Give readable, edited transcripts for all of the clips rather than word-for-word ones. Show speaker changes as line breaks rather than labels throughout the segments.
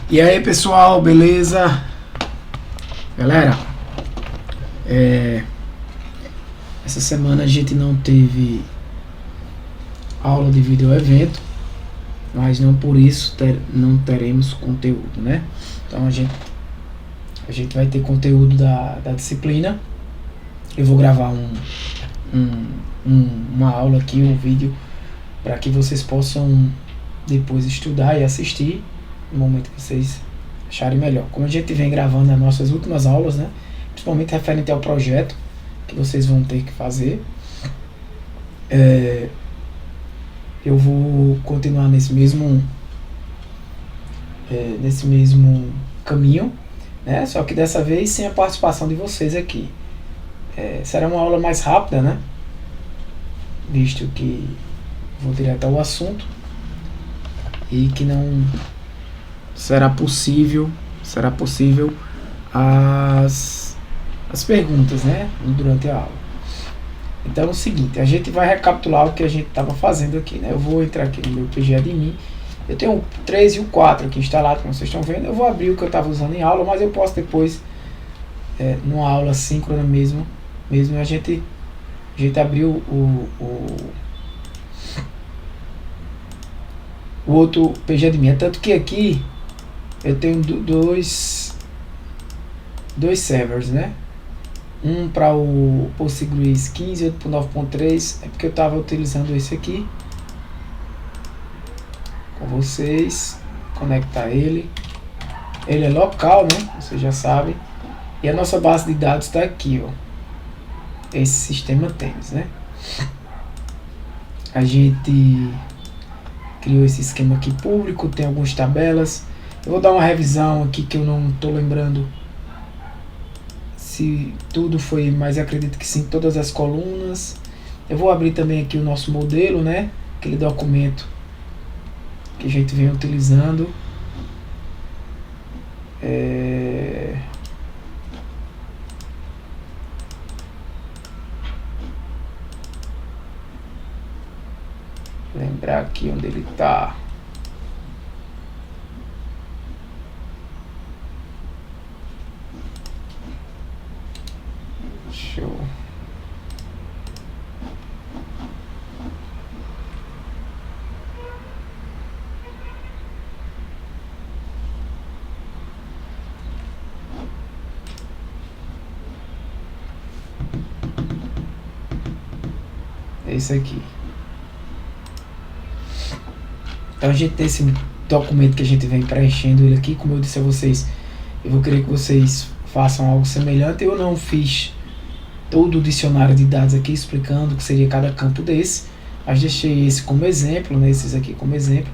E aí pessoal, beleza? Galera, essa semana a gente não teve aula de vídeo evento, mas não por isso não teremos conteúdo, né? Então a gente vai ter conteúdo da disciplina. Eu vou gravar uma aula aqui, um vídeo, para que vocês possam depois estudar e assistir no momento que vocês acharem melhor. Como a gente vem gravando as nossas últimas aulas, né, principalmente referente ao projeto que vocês vão ter que fazer, eu vou continuar nesse mesmo caminho, né, só que dessa vez sem a participação de vocês aqui. Será uma aula mais rápida, né, visto que vou direto ao assunto e que não será possível as perguntas, né, durante a aula. Então é o seguinte, a gente vai recapitular o que a gente estava fazendo aqui, né? Eu vou entrar aqui no meu PGAdmin. Eu tenho o 3 e o 4 aqui instalado, como vocês estão vendo. Eu vou abrir o que eu estava usando em aula, mas eu posso depois, numa aula síncrona mesmo a gente abriu o outro PGAdmin. Tanto que aqui eu tenho dois servers, né? Um para o PostgreSQL 15 e outro para o 9.3. É porque eu estava utilizando esse aqui com vocês. Conectar ele. Ele é local, né? Vocês já sabem. E a nossa base de dados está aqui, ó. Esse sistema Teams, né? A gente criou esse esquema aqui público, tem algumas tabelas. Eu vou dar uma revisão aqui que eu não estou lembrando se tudo foi, mas acredito que sim, todas as colunas. Eu vou abrir também aqui o nosso modelo, né? Aquele documento que a gente vem utilizando. Lembrar aqui onde ele está. Show. Esse aqui. Então a gente tem esse documento que a gente vem preenchendo ele aqui. Como eu disse a vocês, eu vou querer que vocês façam algo semelhante. Eu não fiz todo o dicionário de dados aqui explicando o que seria cada campo desse, mas deixei esse como exemplo, né, esses aqui como exemplo,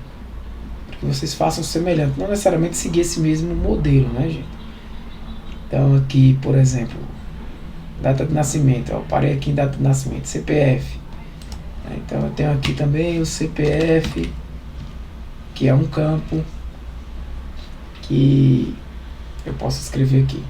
para que vocês façam semelhante, não necessariamente seguir esse mesmo modelo, né, gente? Então aqui, por exemplo, data de nascimento, eu parei aqui em data de nascimento, CPF, então eu tenho aqui também o CPF, que é um campo que eu posso escrever aqui.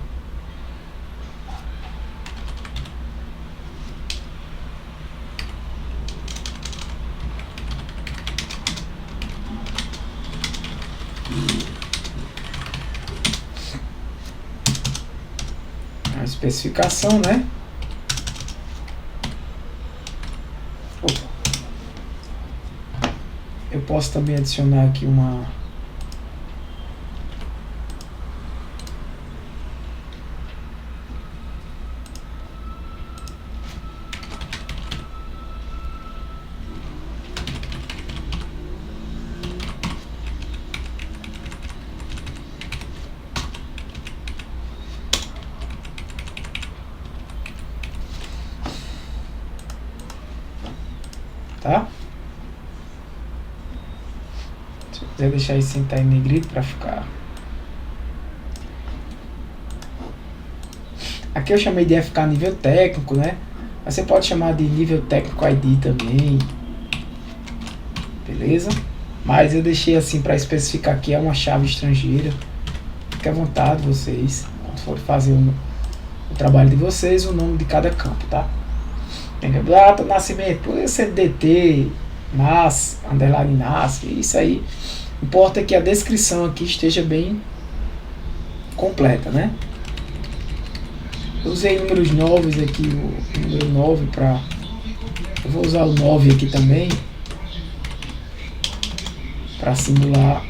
A especificação, né? Eu posso também adicionar aqui uma tá? Se eu quiser deixar isso sem estar em negrito para ficar. Aqui eu chamei de FK nível técnico, né? Mas você pode chamar de nível técnico ID também. Beleza? Mas eu deixei assim para especificar que é uma chave estrangeira. Fique à vontade vocês, quando for fazer o trabalho de vocês, o nome de cada campo, tá? Data, nascimento, poderia ser DT, NAS, underline NAS, isso aí. Importa que a descrição aqui esteja bem completa, né? Eu usei números 9 aqui, o número 9 para... Eu vou usar o 9 aqui também para simular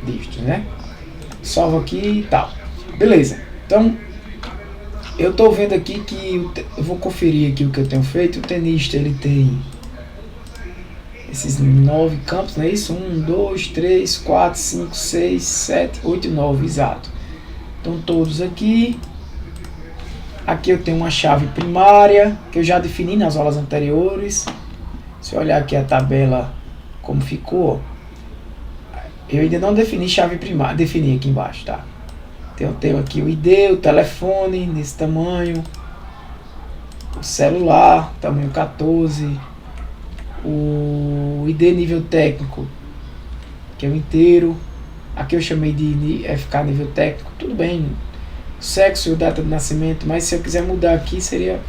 dígitos, né? Salvo aqui e tal. Beleza. Então, eu estou vendo aqui que eu vou conferir aqui o que eu tenho feito. O tenista, ele tem esses 9 campos, não é isso? 1, 2, 3, 4, 5, 6, 7, 8 e 9, exato. Então todos aqui. Aqui eu tenho uma chave primária, que eu já defini nas aulas anteriores. Se eu olhar aqui a tabela como ficou, eu ainda não defini chave primária, defini aqui embaixo, tá? Então eu tenho aqui o ID, o telefone, nesse tamanho, o celular, tamanho 14, o ID nível técnico, que é o inteiro. Aqui eu chamei de FK nível técnico, tudo bem, sexo e data de nascimento, mas se eu quiser mudar aqui seria,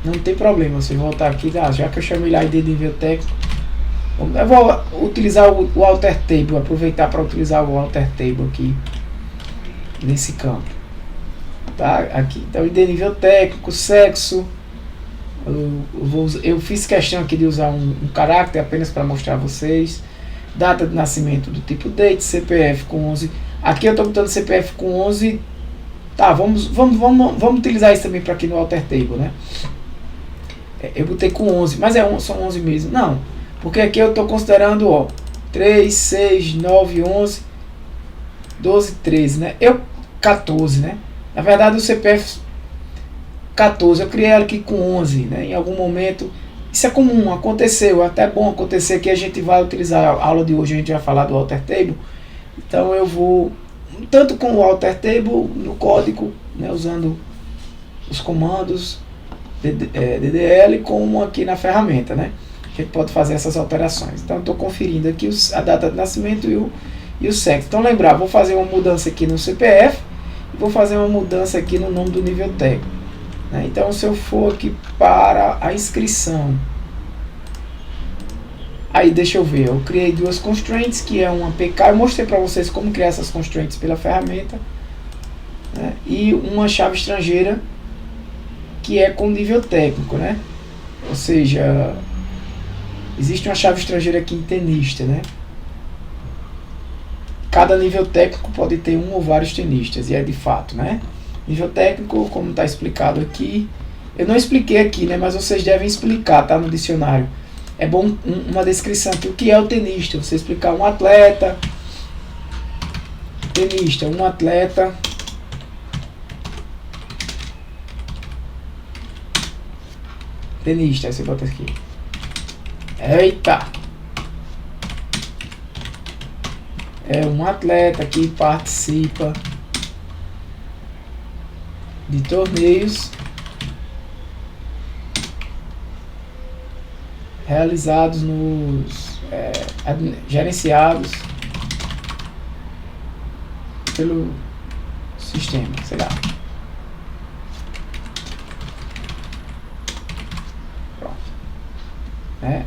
não tem problema, se eu voltar aqui, já que eu chamei lá ID nível técnico, eu vou utilizar o alter table, aproveitar para utilizar o alter table aqui, nesse campo, tá? Aqui, então ID nível técnico, sexo, eu fiz questão aqui de usar um carácter apenas para mostrar a vocês. Data de nascimento do tipo date, CPF com 11. Aqui eu estou botando CPF com 11. Tá, vamos utilizar isso também para aqui no alter table, né? Eu botei com 11, mas são 11 mesmo. Não, porque aqui eu estou considerando, ó, 3, 6, 9, 11, 12, 13, né? 14, né? Na verdade o CPF 14, eu criei ela aqui com 11, né? Em algum momento... Isso é comum, aconteceu, é até bom acontecer que a gente vai utilizar a aula de hoje, a gente vai falar do alter table. Então eu vou, tanto com o alter table no código, né, usando os comandos DDL, como aqui na ferramenta, né? A gente pode fazer essas alterações. Então estou conferindo aqui a data de nascimento e o sexo. Então lembrar, vou fazer uma mudança aqui no CPF e vou fazer uma mudança aqui no nome do nível técnico. Então se eu for aqui para a inscrição, aí deixa eu ver, eu criei duas constraints, que é uma APK, eu mostrei para vocês como criar essas constraints pela ferramenta, né? E uma chave estrangeira que é com nível técnico, né? Ou seja, existe uma chave estrangeira aqui em tenista, né? Cada nível técnico pode ter um ou vários tenistas, e é de fato, né? Nível técnico, como está explicado aqui. Eu não expliquei aqui, né? Mas vocês devem explicar, tá? No dicionário. É bom uma descrição aqui. O que é o tenista? Você explicar um atleta. Tenista, um atleta. Tenista, aí você bota aqui. Eita! É um atleta que participa de torneios realizados gerenciados pelo sistema, sei lá. Pronto.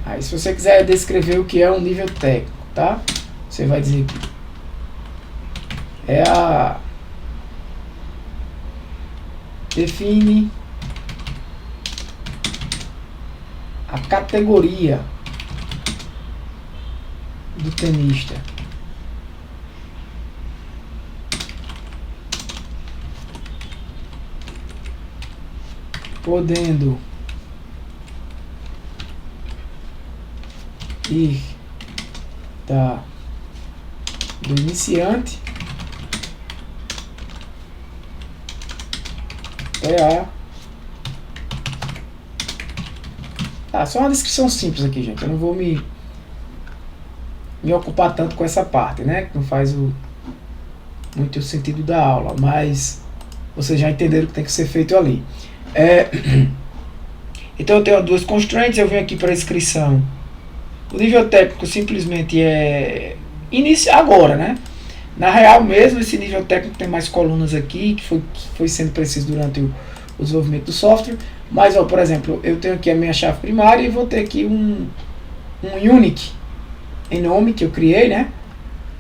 Aí se você quiser descrever o que é um nível técnico, tá? Você vai dizer que define a categoria do tenista. Podendo ir do iniciante só uma descrição simples aqui, gente. Eu não vou me ocupar tanto com essa parte, né? Que não faz muito o sentido da aula, mas vocês já entenderam o que tem que ser feito ali. Então eu tenho duas constraints, eu venho aqui para a inscrição. O nível técnico simplesmente é iniciar agora, né? Na real mesmo, esse nível técnico tem mais colunas aqui, que foi sendo preciso durante o desenvolvimento do software. Mas, ó, por exemplo, eu tenho aqui a minha chave primária e vou ter aqui um unique, em nome que eu criei, né?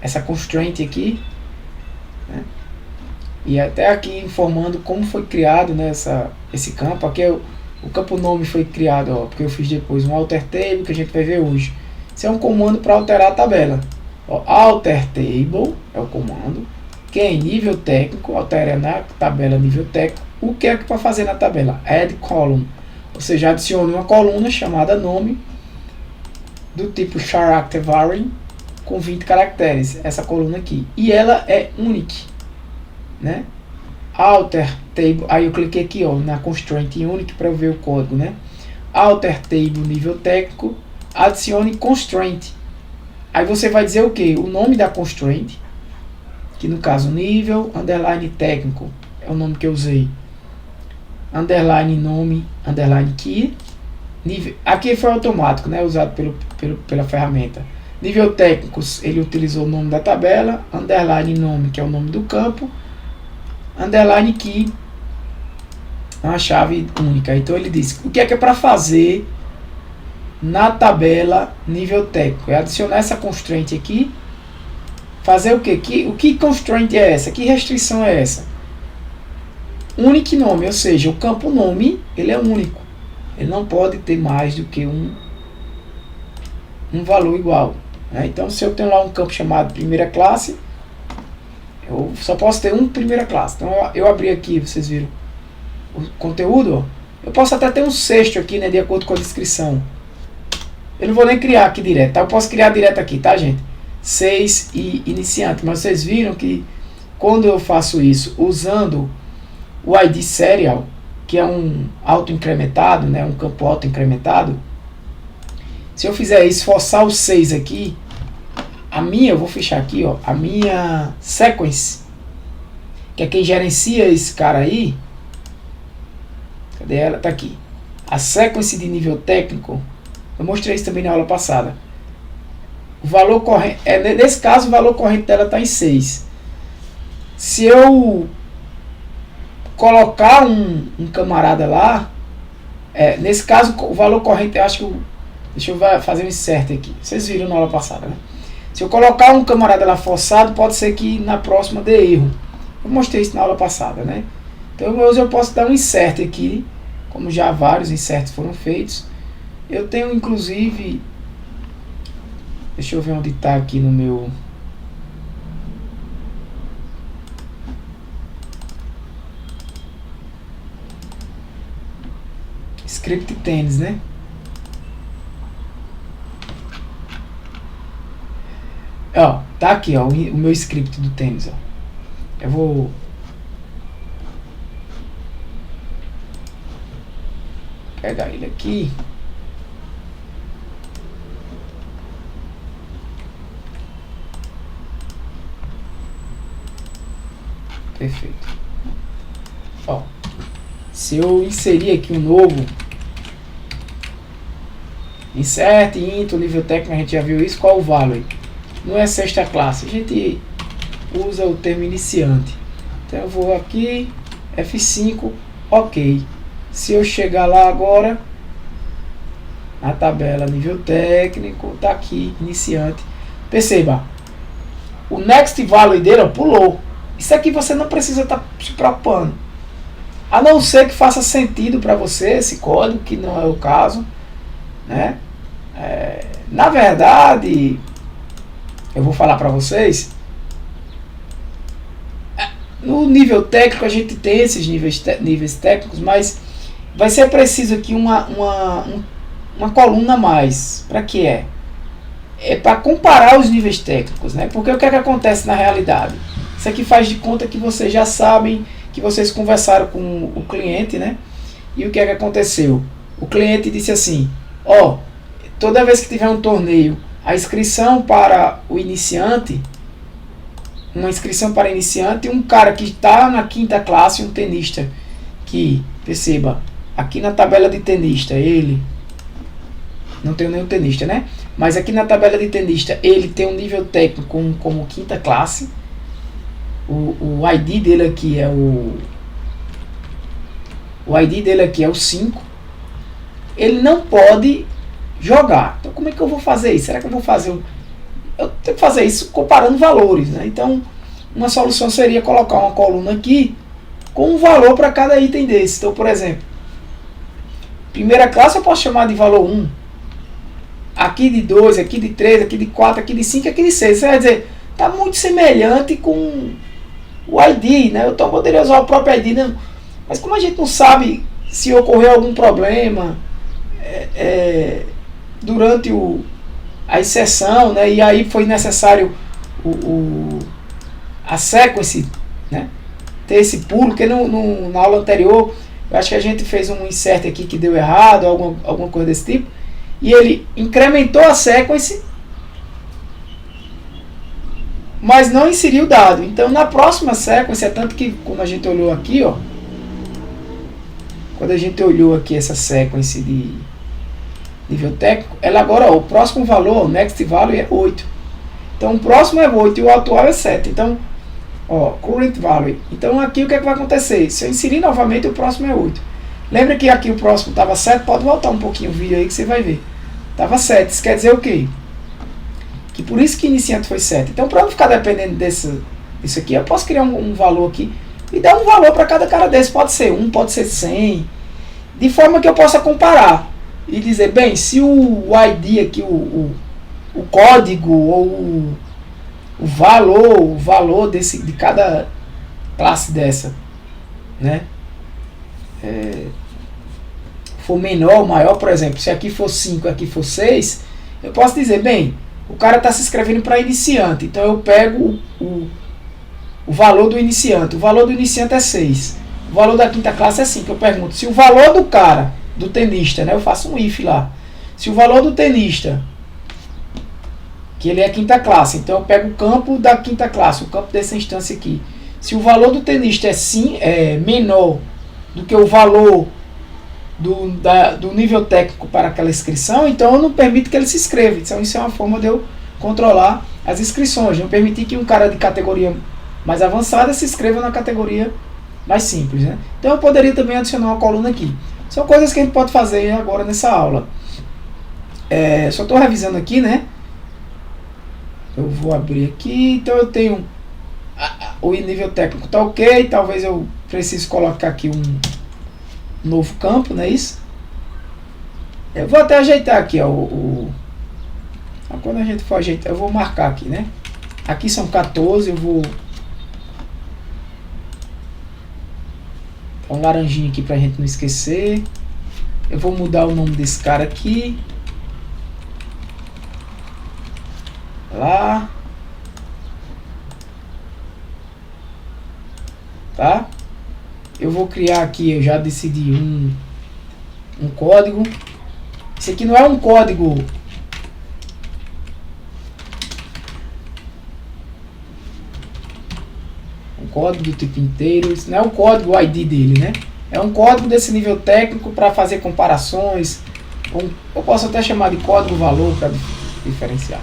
Essa constraint aqui, né? E até aqui informando como foi criado, né, esse campo. Aqui é o campo nome foi criado, ó, porque eu fiz depois um alter table que a gente vai ver hoje. Isso é um comando para alterar a tabela. Ó, alter table é o comando. Que é em nível técnico, altera na tabela nível técnico. O que é que para fazer na tabela? Add column. Ou seja, adicione uma coluna chamada nome do tipo character variant com 20 caracteres, essa coluna aqui. E ela é unique, né? Alter table, aí eu cliquei aqui, ó, na constraint unique para eu ver o código, né? Alter table nível técnico, adicione constraint. Aí você vai dizer o que? O nome da constraint, que no caso nível underline técnico é o nome que eu usei. Underline nome underline key. Nível, aqui foi automático, né? Usado pela ferramenta. Nível técnicos, ele utilizou o nome da tabela. Underline nome, que é o nome do campo. Underline key, uma chave única. Então ele disse o que é para fazer na tabela nível técnico. É adicionar essa constraint aqui. Fazer o que? O que constraint é essa? Que restrição é essa? Unique nome, ou seja, o campo nome ele é único. Ele não pode ter mais do que um valor igual, né? Então, se eu tenho lá um campo chamado primeira classe, eu só posso ter um primeira classe. Então, eu abri aqui, vocês viram o conteúdo, ó. Eu posso até ter um sexto aqui, né, de acordo com a descrição. Eu não vou nem criar aqui direto, tá? Eu posso criar direto aqui, tá, gente? 6 e iniciante, mas vocês viram que quando eu faço isso usando o ID serial, que é um auto-incrementado, né, um campo auto-incrementado, se eu fizer isso, forçar o 6 aqui, eu vou fechar aqui, ó, a minha sequence, que é quem gerencia esse cara aí, cadê ela? Tá aqui. A sequence de nível técnico, eu mostrei isso também na aula passada. O valor corrente, nesse caso o valor corrente dela está em 6. Se eu colocar um camarada lá, nesse caso o valor corrente, eu acho que deixa eu fazer um insert aqui. Vocês viram na aula passada, né? Se eu colocar um camarada lá forçado, pode ser que na próxima dê erro. Eu mostrei isso na aula passada, né? Então hoje eu posso dar um insert aqui, como já vários inserts foram feitos. Eu tenho inclusive, deixa eu ver onde está aqui no meu script tênis, né? Ó, tá aqui, ó, o meu script do tênis, ó. Eu vou pegar ele aqui. Perfeito. Ó, se eu inserir aqui um novo insert, int, nível técnico, a gente já viu isso. Qual o value? Não é sexta classe, a gente usa o termo iniciante. Então eu vou aqui, F5, ok. Se eu chegar lá agora, na tabela nível técnico, tá aqui, iniciante. Perceba, o next value dele, ó, pulou. Isso aqui você não precisa estar se preocupando. A não ser que faça sentido para você esse código, que não é o caso, né? Na verdade, eu vou falar para vocês, no nível técnico a gente tem esses níveis técnicos, mas vai ser preciso aqui uma coluna a mais. Para que é? É para comparar os níveis técnicos, né? Porque o que é que acontece na realidade? Isso aqui faz de conta que vocês já sabem, que vocês conversaram com o cliente, né? E o que é que aconteceu? O cliente disse assim, ó, toda vez que tiver um torneio, a inscrição para o iniciante, uma inscrição para iniciante, um cara que está na quinta classe, um tenista, que, perceba, aqui na tabela de tenista, ele, não tenho nenhum tenista, né? Mas aqui na tabela de tenista, ele tem um nível técnico como quinta classe. O ID dele aqui é o ID dele aqui é o 5. Ele não pode jogar. Então como é que eu vou fazer isso? Será que eu vou fazer eu tenho que fazer isso comparando valores, né? Então, uma solução seria colocar uma coluna aqui com um valor para cada item desse. Então, por exemplo, primeira classe eu posso chamar de valor 1, aqui de 2, aqui de 3, aqui de 4, aqui de 5, aqui de 6. Você vai dizer, está muito semelhante com o ID, né? Então eu poderia usar o próprio ID, não. Mas como a gente não sabe se ocorreu algum problema durante a inserção, né? E aí foi necessário a sequence, né? Ter esse pulo, porque na aula anterior eu acho que a gente fez um insert aqui que deu errado, alguma coisa desse tipo, e ele incrementou a sequence, mas não inseriu o dado. Então na próxima sequence, é tanto que quando a gente olhou aqui, ó, quando a gente olhou aqui essa sequence de nível técnico, ela agora, ó, o próximo valor, o next value é 8. Então o próximo é 8 e o atual é 7. Então, ó, current value. Então aqui o que é que vai acontecer? Se eu inserir novamente, o próximo é 8. Lembra que aqui o próximo estava 7? Pode voltar um pouquinho o vídeo aí que você vai ver. Estava 7. Isso quer dizer o quê? Que por isso que iniciante foi 7. Então, para não ficar dependendo disso aqui, eu posso criar um valor aqui e dar um valor para cada cara desse. Pode ser 1, pode ser 100. De forma que eu possa comparar e dizer, bem, se o ID aqui, o código ou o valor de cada classe dessa, né, for menor ou maior, por exemplo, se aqui for 5 aqui for 6, eu posso dizer, bem, o cara está se inscrevendo para iniciante, então eu pego o valor do iniciante. O valor do iniciante é 6. O valor da quinta classe é 5. Eu pergunto, se o valor do cara, do tenista, né, eu faço um if lá, se o valor do tenista, que ele é quinta classe, então eu pego o campo da quinta classe, o campo dessa instância aqui, se o valor do tenista é menor do que o valor do nível técnico para aquela inscrição, então eu não permito que ele se inscreva. Então isso é uma forma de eu controlar as inscrições, não permitir que um cara de categoria mais avançada se inscreva na categoria mais simples, né? Então eu poderia também adicionar uma coluna aqui. São coisas que a gente pode fazer agora nessa aula. Só estou revisando aqui, né? Eu vou abrir aqui, então eu tenho o nível técnico está ok, talvez eu precise colocar aqui um novo campo, não é isso? Eu vou até ajeitar aqui, ó, quando a gente for ajeitar, eu vou marcar aqui, né? Aqui são 14, eu vou um laranjinho aqui pra gente não esquecer. Eu vou mudar o nome desse cara aqui. Lá. Tá? Eu vou criar aqui, eu já decidi um código. Esse aqui não é um código do tipo inteiro, isso não é o código ID dele, né? É um código desse nível técnico para fazer comparações. Eu posso até chamar de código valor para diferenciar.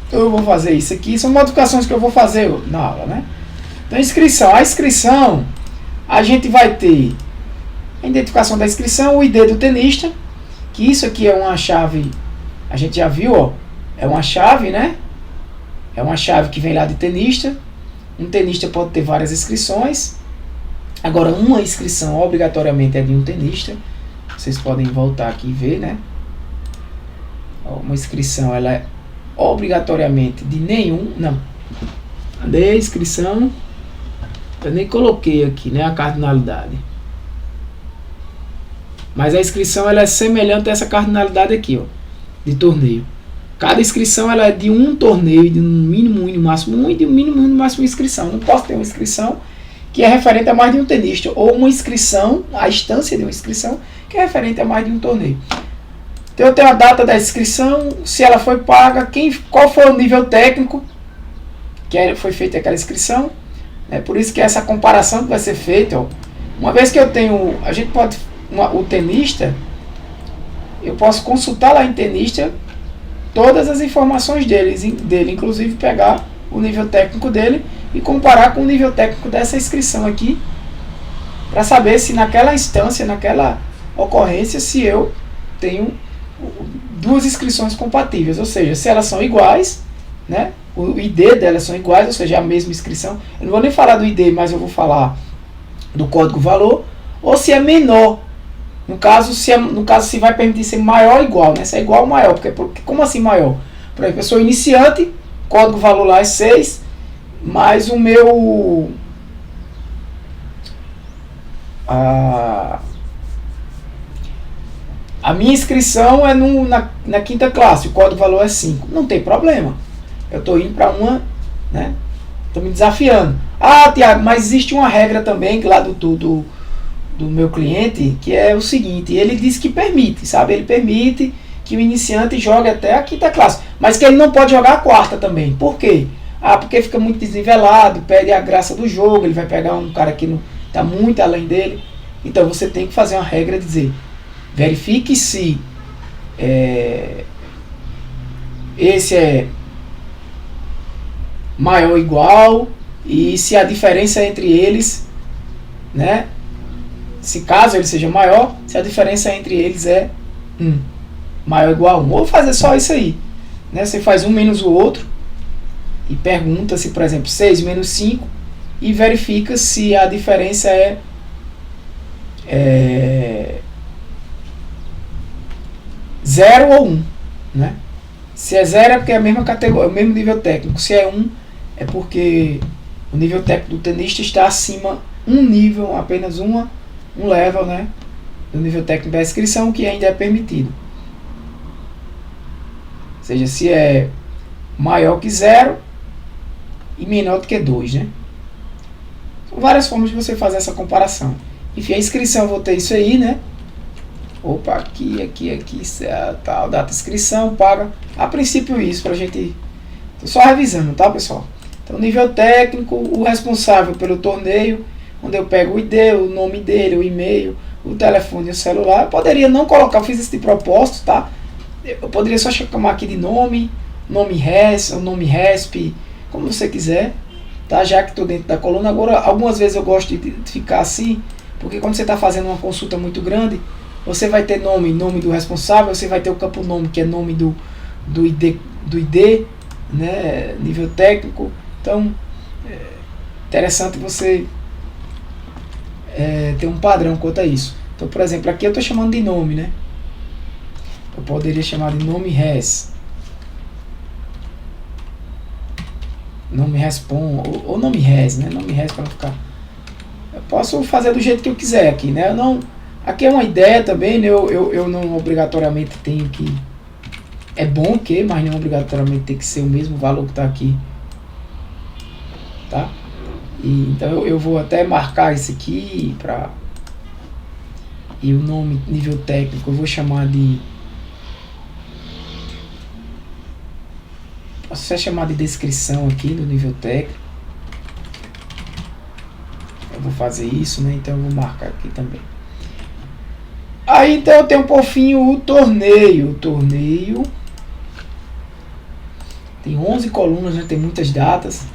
Então eu vou fazer isso aqui, são modificações que eu vou fazer na aula, né? Então a inscrição, a gente vai ter a identificação da inscrição, o ID do tenista, que isso aqui é uma chave, a gente já viu, ó, é uma chave, né? É uma chave que vem lá de tenista. Um tenista pode ter várias inscrições. Agora, uma inscrição obrigatoriamente é de um tenista. Vocês podem voltar aqui e ver, né? Uma inscrição, ela é obrigatoriamente de nenhum. Não. Cadê a inscrição? Eu nem coloquei aqui, né? A cardinalidade. Mas a inscrição, ela é semelhante a essa cardinalidade aqui, ó, de torneio. Cada inscrição ela é de um torneio, de um mínimo, máximo 1 e de um mínimo, máximo inscrição. Não posso ter uma inscrição que é referente a mais de um tenista, ou uma inscrição, a instância de uma inscrição, que é referente a mais de um torneio. Então eu tenho a data da inscrição, se ela foi paga, qual foi o nível técnico que foi feita aquela inscrição. Por isso que essa comparação que vai ser feita, ó, uma vez que eu tenho, a gente pode, o tenista, eu posso consultar lá em tenista todas as informações dele, inclusive pegar o nível técnico dele e comparar com o nível técnico dessa inscrição aqui, para saber se naquela instância, naquela ocorrência, se eu tenho duas inscrições compatíveis, ou seja, se elas são iguais, né, o ID delas são iguais, ou seja, a mesma inscrição. Eu não vou nem falar do ID, mas eu vou falar do código valor, ou se é menor. No caso, se vai permitir ser maior ou igual, né? Se é igual ou maior, porque como assim maior? Por exemplo, eu sou iniciante, código valor lá é 6, mas o meu a minha inscrição é na quinta classe, o código valor é 5. Não tem problema. Eu estou indo para uma, né? Estou me desafiando. Ah, Tiago, mas existe uma regra também lá do meu cliente, que é o seguinte, ele diz que permite, sabe? Ele permite que o iniciante jogue até a quinta classe, mas que ele não pode jogar a quarta também. Por quê? Ah, porque fica muito desnivelado, perde a graça do jogo, ele vai pegar um cara que está muito além dele. Então você tem que fazer uma regra de dizer, verifique se esse é maior ou igual, e se a diferença entre eles, né, se caso ele seja maior, se a diferença entre eles é 1, maior ou igual a 1. Ou fazer só isso aí, né? Você faz um menos o outro e pergunta se, por exemplo, 6 menos 5 e verifica se a diferença é 0 ou 1, né? Se é 0 é porque é a mesma categoria, o mesmo nível técnico. Se é 1 é porque o nível técnico do tenista está acima um nível, apenas um level, né, do nível técnico da inscrição, que ainda é permitido. Ou seja, se é maior que 0 e menor do que 2, né? São várias formas de você fazer essa comparação. Enfim, a inscrição, eu vou ter isso aí, né? Opa, aqui, tal, data de inscrição, paga. A princípio isso, pra gente... Tô só revisando, tá, pessoal? Então, nível técnico, o responsável pelo torneio, onde eu pego o ID, o nome dele, o e-mail, o telefone e o celular. Eu poderia não colocar, eu fiz isso de propósito, tá? Eu poderia só chamar aqui de nome RES, ou nome RESP, como você quiser, tá? Já que estou dentro da coluna. Agora, algumas vezes eu gosto de ficar assim, porque quando você está fazendo uma consulta muito grande, você vai ter nome do responsável, você vai ter o campo nome, que é nome do ID, né? Nível técnico. Então, é interessante você ter um padrão quanto a isso. Então, por exemplo, aqui eu estou chamando de nome, né? Eu poderia chamar de nome RES, nome RESPON, ou nome RES, né? Nome RES para não ficar... Eu posso fazer do jeito que eu quiser aqui, né? Aqui é uma ideia também, né? Eu não obrigatoriamente tenho que... É bom que, mas não obrigatoriamente tem que ser o mesmo valor que está aqui, tá? Então eu vou até marcar isso aqui e o nome nível técnico eu vou chamar de... Posso até chamar de descrição aqui do nível técnico. Eu vou fazer isso, né? Então eu vou marcar aqui também. Aí então eu tenho por fim o torneio. O torneio tem 11 colunas, né? Tem muitas datas.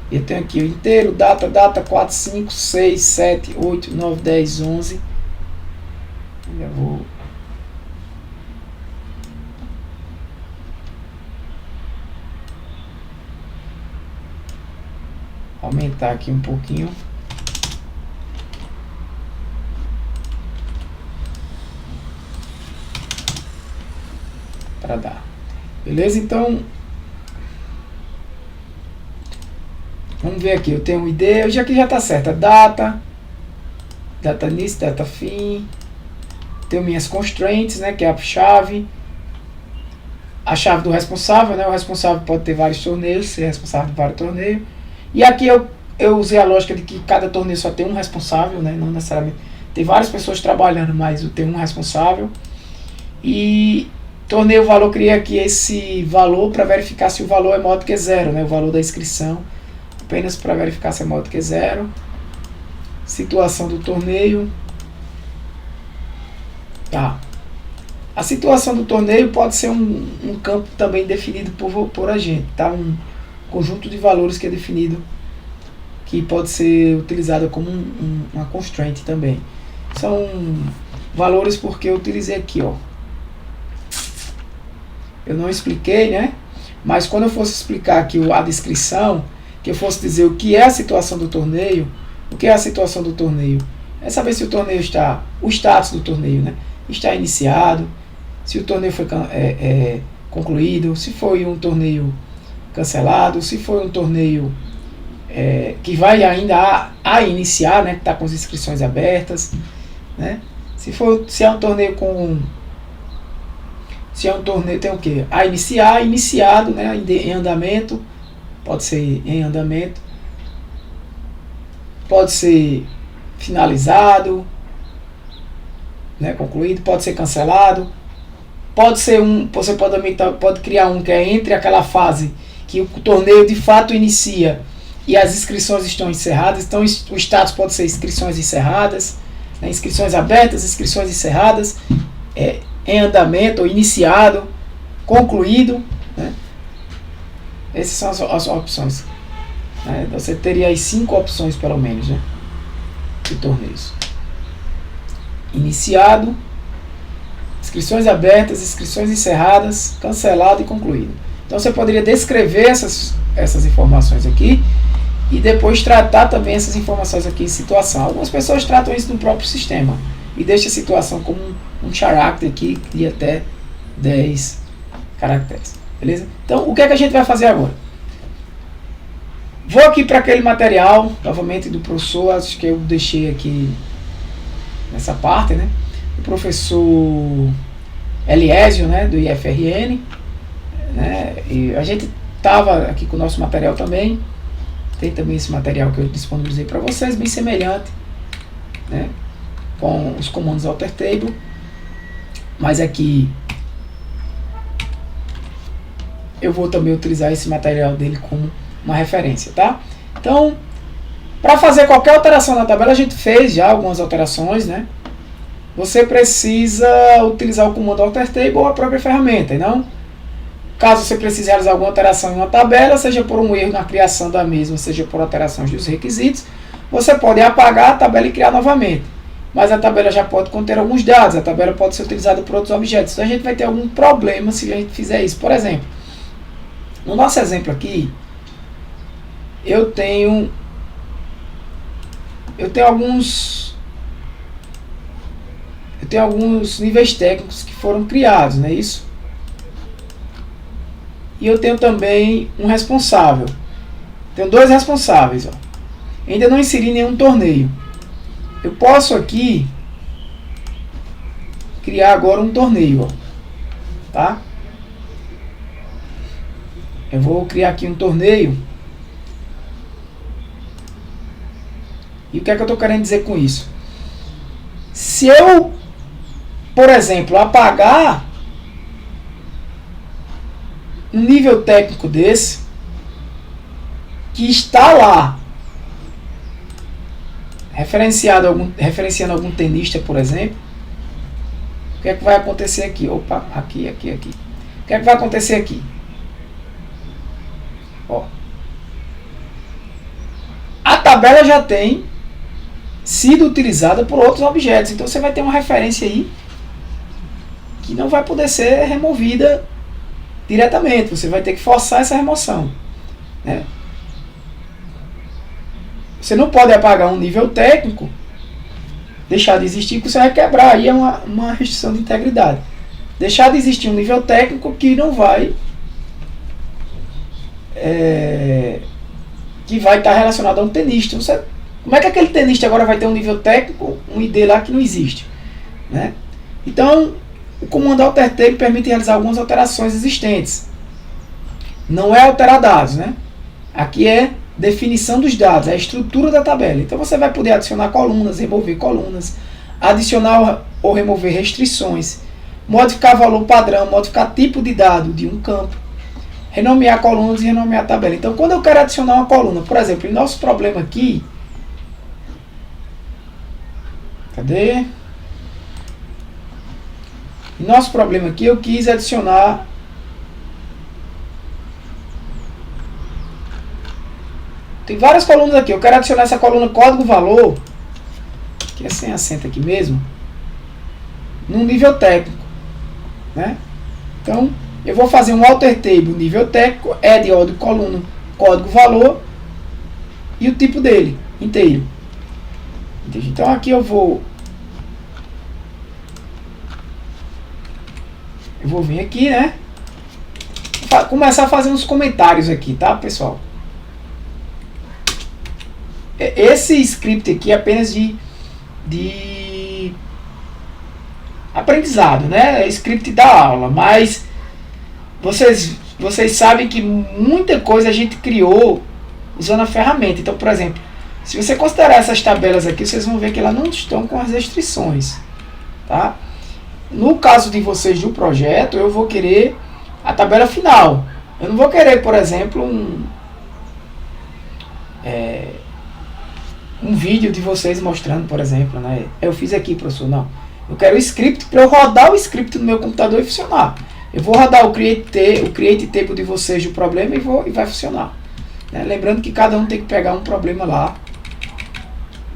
Eu tenho aqui o inteiro, data, 4, 5, 6, 7, 8, 9, 10, 11. Já vou... aumentar aqui um pouquinho. Para dar. Beleza? Então... vamos ver aqui, eu tenho um ID, já que já está certo, data início, data fim, tenho minhas constraints, né, que é a chave do responsável, né, o responsável pode ter vários torneios, ser responsável por vários torneios, e aqui eu usei a lógica de que cada torneio só tem um responsável, né, não necessariamente, tem várias pessoas trabalhando, mas eu tenho um responsável, e torneio valor, criei aqui esse valor para verificar se o valor é maior do que 0, né, o valor da inscrição, apenas para verificar se é maior do que 0. Situação do torneio. Tá. A situação do torneio pode ser um campo também definido por a gente, tá? Um conjunto de valores que é definido, que pode ser utilizado como uma constraint também. São valores porque eu utilizei aqui, ó. eu não expliquei, né? Mas quando eu fosse explicar aqui a descrição, que eu fosse dizer o que é a situação do torneio, o que é a situação do torneio? É saber se o torneio está, o status do torneio, né? Está iniciado, se o torneio foi concluído, se foi um torneio cancelado, se foi um torneio que vai ainda a iniciar, né? Que está com as inscrições abertas, né? Se é um torneio com... Se é um torneio, tem o quê? A iniciar, iniciado, né? Em andamento, pode ser em andamento, pode ser finalizado, né? Concluído, pode ser cancelado, pode ser você pode criar um que é entre aquela fase que o torneio de fato inicia e as inscrições estão encerradas. Então o status pode ser inscrições encerradas, né? Inscrições abertas, inscrições encerradas, em andamento, ou iniciado, concluído, né? Essas são as opções, né? Você teria aí 5 opções pelo menos, né? De torneios: iniciado, inscrições abertas, inscrições encerradas, cancelado e concluído. Então você poderia descrever essas informações aqui e depois tratar também essas informações aqui em situação. Algumas pessoas tratam isso no próprio sistema e deixam a situação como um character aqui de até 10 caracteres. Beleza? Então o que é que a gente vai fazer agora? Vou aqui para aquele material, novamente do professor, acho que eu deixei aqui nessa parte, né? O professor Eliésio, né, do IFRN, né? E a gente estava aqui com o nosso material também. Tem também esse material que eu disponibilizei para vocês, bem semelhante, né, com os comandos alter table, mas aqui eu vou também utilizar esse material dele como uma referência, tá? Então, para fazer qualquer alteração na tabela, a gente fez já algumas alterações, né? Você precisa utilizar o comando alter table ou a própria ferramenta, não? Caso você precise realizar alguma alteração em uma tabela, seja por um erro na criação da mesma, seja por alterações dos requisitos, você pode apagar a tabela e criar novamente. Mas a tabela já pode conter alguns dados, a tabela pode ser utilizada por outros objetos. Então a gente vai ter algum problema se a gente fizer isso. Por exemplo, no nosso exemplo aqui, eu tenho alguns níveis técnicos que foram criados, não é isso? E eu tenho também um responsável. Tenho 2 responsáveis. Ó. Ainda não inseri nenhum torneio. Eu posso aqui criar agora um torneio. Ó. Tá? Eu vou criar aqui um torneio. E o que é que eu estou querendo dizer com isso? Se eu, por exemplo, apagar um nível técnico desse, que está lá, referenciando algum tenista, por exemplo, o que é que vai acontecer aqui? Opa, aqui. O que é que vai acontecer aqui? Ó. A tabela já tem sido utilizada por outros objetos, então você vai ter uma referência aí que não vai poder ser removida diretamente, você vai ter que forçar essa remoção, né? Você não pode apagar um nível técnico, deixar de existir, que você vai quebrar, aí é uma restrição de integridade. Deixar de existir um nível técnico que não vai que vai estar relacionado a um tenista. Como é que aquele tenista agora vai ter um nível técnico, um ID lá que não existe, né? Então o comando alter table permite realizar algumas alterações existentes. Não é alterar dados, né? Aqui é definição dos dados, é a estrutura da tabela. Então você vai poder adicionar colunas, remover colunas, adicionar ou remover restrições, modificar valor padrão, modificar tipo de dado de um campo, renomear colunas e renomear a tabela. Então quando eu quero adicionar uma coluna, por exemplo, em nosso problema aqui, cadê? Nosso problema aqui, eu quis adicionar tem várias colunas aqui, eu quero adicionar essa coluna código valor, que é sem acento aqui mesmo, num nível técnico, né? Então eu vou fazer um alter table nível técnico, add código coluna, código valor e o tipo dele inteiro. Entende? Então aqui eu vou vir aqui, né? Começar a fazer uns comentários aqui, tá, pessoal? Esse script aqui é apenas de aprendizado, né? É script da aula, mas vocês sabem que muita coisa a gente criou usando a ferramenta. Então, por exemplo, se você considerar essas tabelas aqui, vocês vão ver que elas não estão com as restrições, tá? No caso de vocês do projeto, eu vou querer a tabela final. Eu não vou querer, por exemplo, um vídeo de vocês mostrando, por exemplo, né? Eu fiz aqui, professor, não. Eu quero o script para eu rodar o script no meu computador e funcionar. Eu vou rodar o create table de vocês do problema e vai funcionar. Né? Lembrando que cada um tem que pegar um problema lá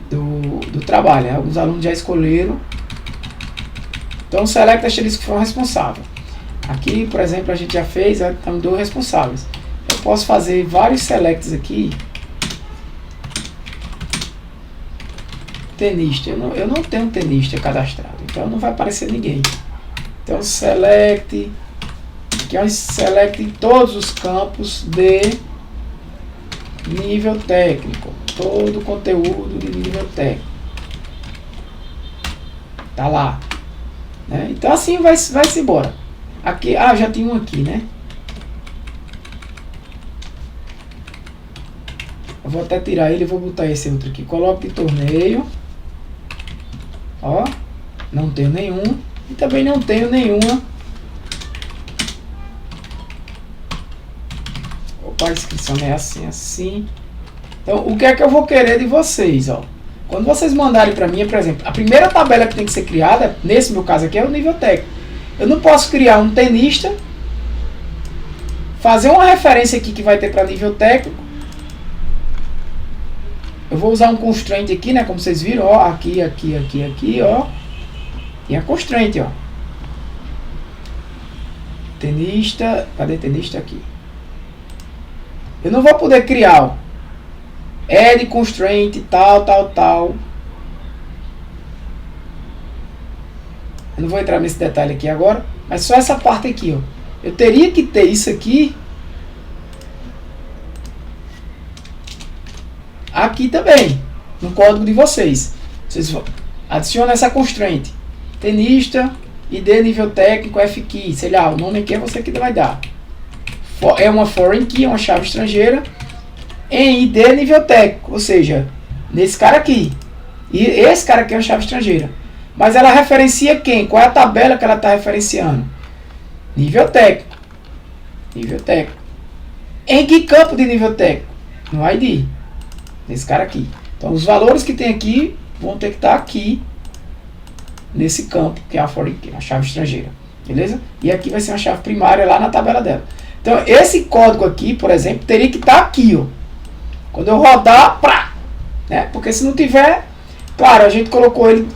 do trabalho. Né? Alguns alunos já escolheram. Então, select aqueles que foram responsáveis. Aqui, por exemplo, a gente já fez, então, 2 responsáveis. Eu posso fazer vários selects aqui. Tenista. Eu não tenho tenista cadastrado, então não vai aparecer ninguém. Então, select. Aqui é um select em todos os campos de nível técnico. Todo o conteúdo de nível técnico. Tá lá. Né? Então assim vai-se embora. Aqui, já tem um aqui, né? Eu vou até tirar ele e vou botar esse outro aqui. Coloque de torneio. Ó, não tenho nenhum. E também não tenho nenhuma. Opa, a inscrição é assim. Então, o que é que eu vou querer de vocês, ó? Quando vocês mandarem para mim, por exemplo, a primeira tabela que tem que ser criada, nesse meu caso aqui, é o nível técnico. Eu não posso criar um tenista, fazer uma referência aqui que vai ter para nível técnico. Eu vou usar um constraint aqui, né? Como vocês viram, ó, aqui, ó. E a constraint, ó. Tenista, cadê tenista aqui? Eu não vou poder criar, ó. Add constraint, tal. Eu não vou entrar nesse detalhe aqui agora, mas só essa parte aqui, ó. Eu teria que ter isso aqui também, no código de vocês. Vocês adicionam essa constraint. Tenista, ID nível técnico, FKey, sei lá, o nome aqui é você que vai dar. É uma foreign key, uma chave estrangeira, em ID nível técnico, ou seja, nesse cara aqui. E esse cara aqui é uma chave estrangeira. Mas ela referencia quem? Qual é a tabela que ela está referenciando? Nível técnico. Nível técnico. Em que campo de nível técnico? No ID. Nesse cara aqui. Então os valores que tem aqui vão ter que estar aqui nesse campo, que é a foreign key, uma chave estrangeira. Beleza? E aqui vai ser uma chave primária lá na tabela dela. Então esse código aqui, por exemplo, teria que estar aqui, ó. Quando eu rodar, né? Porque se não tiver, claro, a gente colocou ele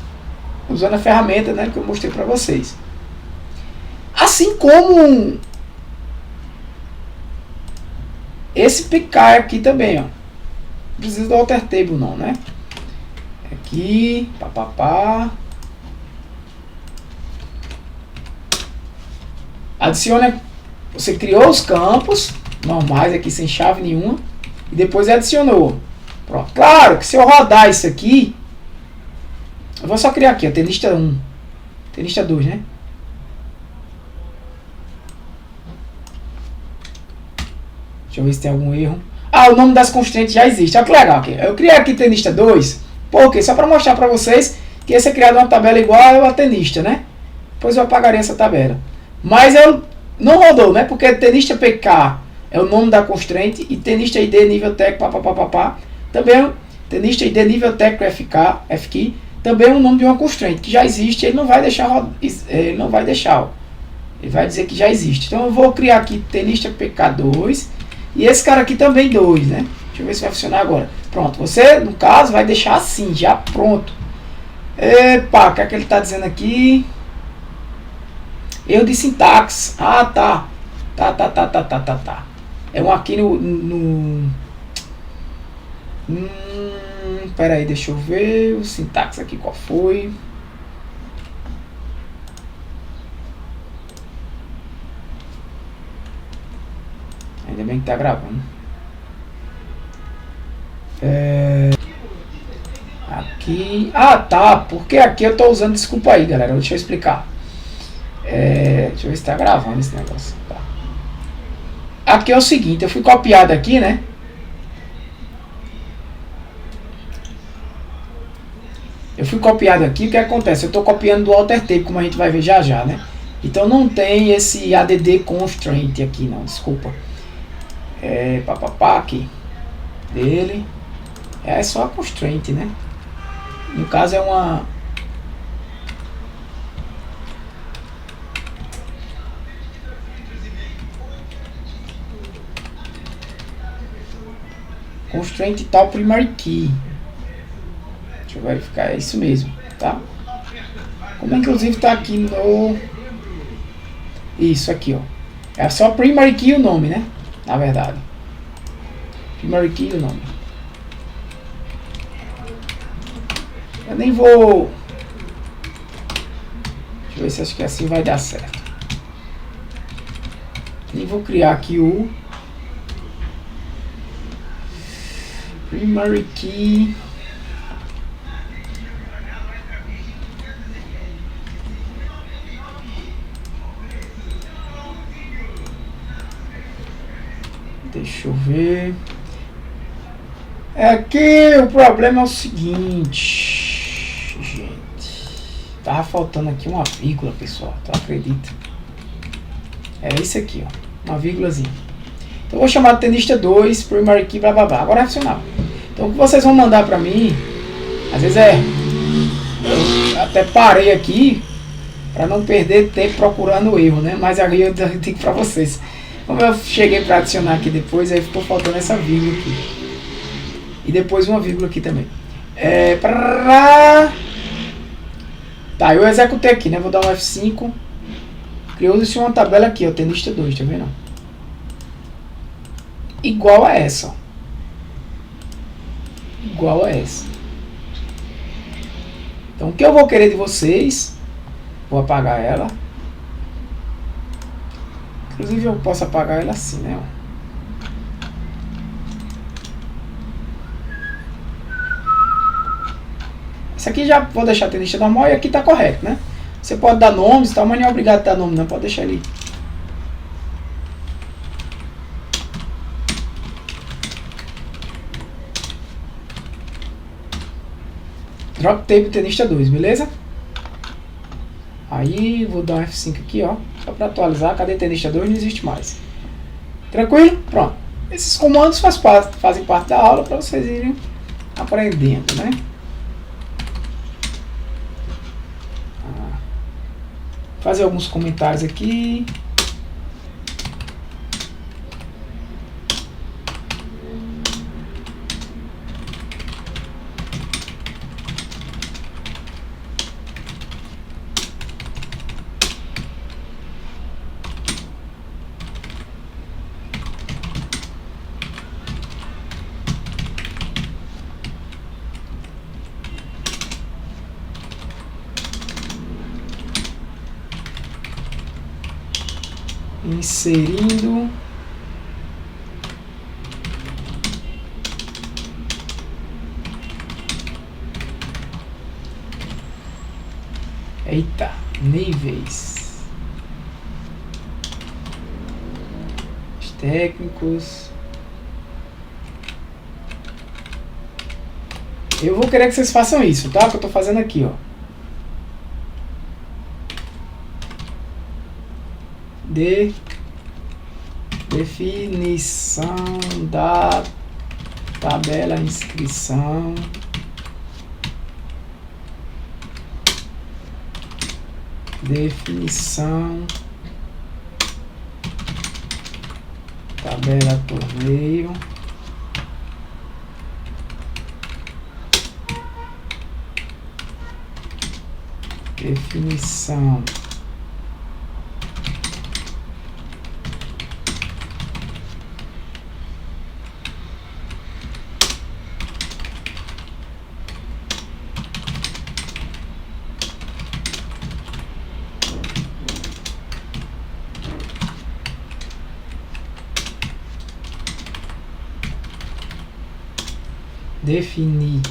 usando a ferramenta, né, que eu mostrei para vocês. Assim como esse picar aqui também, ó. Não precisa do alter table não, né? Aqui, Adiciona, você criou os campos normais aqui sem chave nenhuma. E depois adicionou. Pronto. Claro que se eu rodar isso aqui, eu vou só criar aqui, ó, tenista 1. Tenista 2, né? Deixa eu ver se tem algum erro. O nome das constantes já existe. Olha que legal aqui. Eu criei aqui tenista 2. Por quê? Só para mostrar para vocês que ia ser criada uma tabela igual a tenista, né? Depois eu apagaria essa tabela. Mas eu não rodou, né? Porque tenista PK é o nome da constraint e tenista ID nível técnico, também tenista ID nível técnico FKey, também é o nome de uma constraint que já existe. Ele não vai deixar, ele vai dizer que já existe. Então eu vou criar aqui tenista PK2 e esse cara aqui também 2, né? Deixa eu ver se vai funcionar agora. Pronto, você no caso vai deixar assim, já pronto. Epa, o que é que ele está dizendo aqui? Erro de sintaxe. Tá. Tá. É um aqui pera aí, deixa eu ver o sintaxe aqui, qual foi. Ainda bem que tá gravando. Aqui. Ah, tá. Porque aqui eu tô usando. Desculpa aí, galera. Deixa eu explicar. Deixa eu ver se tá gravando esse negócio. Tá. Aqui é o seguinte. Eu fui copiado aqui, né? Eu fui copiado aqui. O que acontece? Eu tô copiando do alter tape, como a gente vai ver já já, né? Então não tem esse add constraint aqui, não. Desculpa. Aqui. Dele. É só a constraint, né? No caso é uma... constraint tal primary key. Deixa eu verificar, é isso mesmo, tá? Como inclusive tá aqui no... Isso aqui, ó. É só primary key o nome, né? Na verdade. Primary key o nome. Eu nem vou... Deixa eu ver se acho que assim vai dar certo. Nem vou criar aqui o... primary key. Deixa eu ver. Aqui o problema é o seguinte, gente. Tava faltando aqui uma vírgula, pessoal. Tu acredita? É esse aqui, ó. Uma vírgulazinha. Então eu vou chamar de tenista 2, primary key, blá blá blá. Agora é funcional. Então o que vocês vão mandar pra mim, às vezes eu até parei aqui pra não perder tempo procurando o erro, né? Mas aí eu digo pra vocês. Como eu cheguei pra adicionar aqui depois, aí ficou faltando essa vírgula aqui. E depois uma vírgula aqui também. Tá, eu executei aqui, né? Vou dar um F5. Criou-se uma tabela aqui, ó. Tenista 2, tá vendo? Igual a essa, ó. Igual a essa. Então o que eu vou querer de vocês, vou apagar ela. Inclusive eu posso apagar ela assim, né? Essa aqui já vou deixar a tenista normal e aqui tá correto, né? Você pode dar nomes e tal, mas não é obrigado a dar nome, não. Pode deixar ele. Drop table tenista 2, beleza? Aí vou dar um F5 aqui, ó. Só para atualizar. Cadê tenista 2? Não existe mais. Tranquilo? Pronto. Esses comandos fazem parte da aula para vocês irem aprendendo, né? Fazer alguns comentários aqui. Inserindo níveis técnicos. Eu vou querer que vocês façam isso, tá? Que eu tô fazendo aqui, ó. Definição da tabela inscrição. Definição tabela torneio. Definição Definir.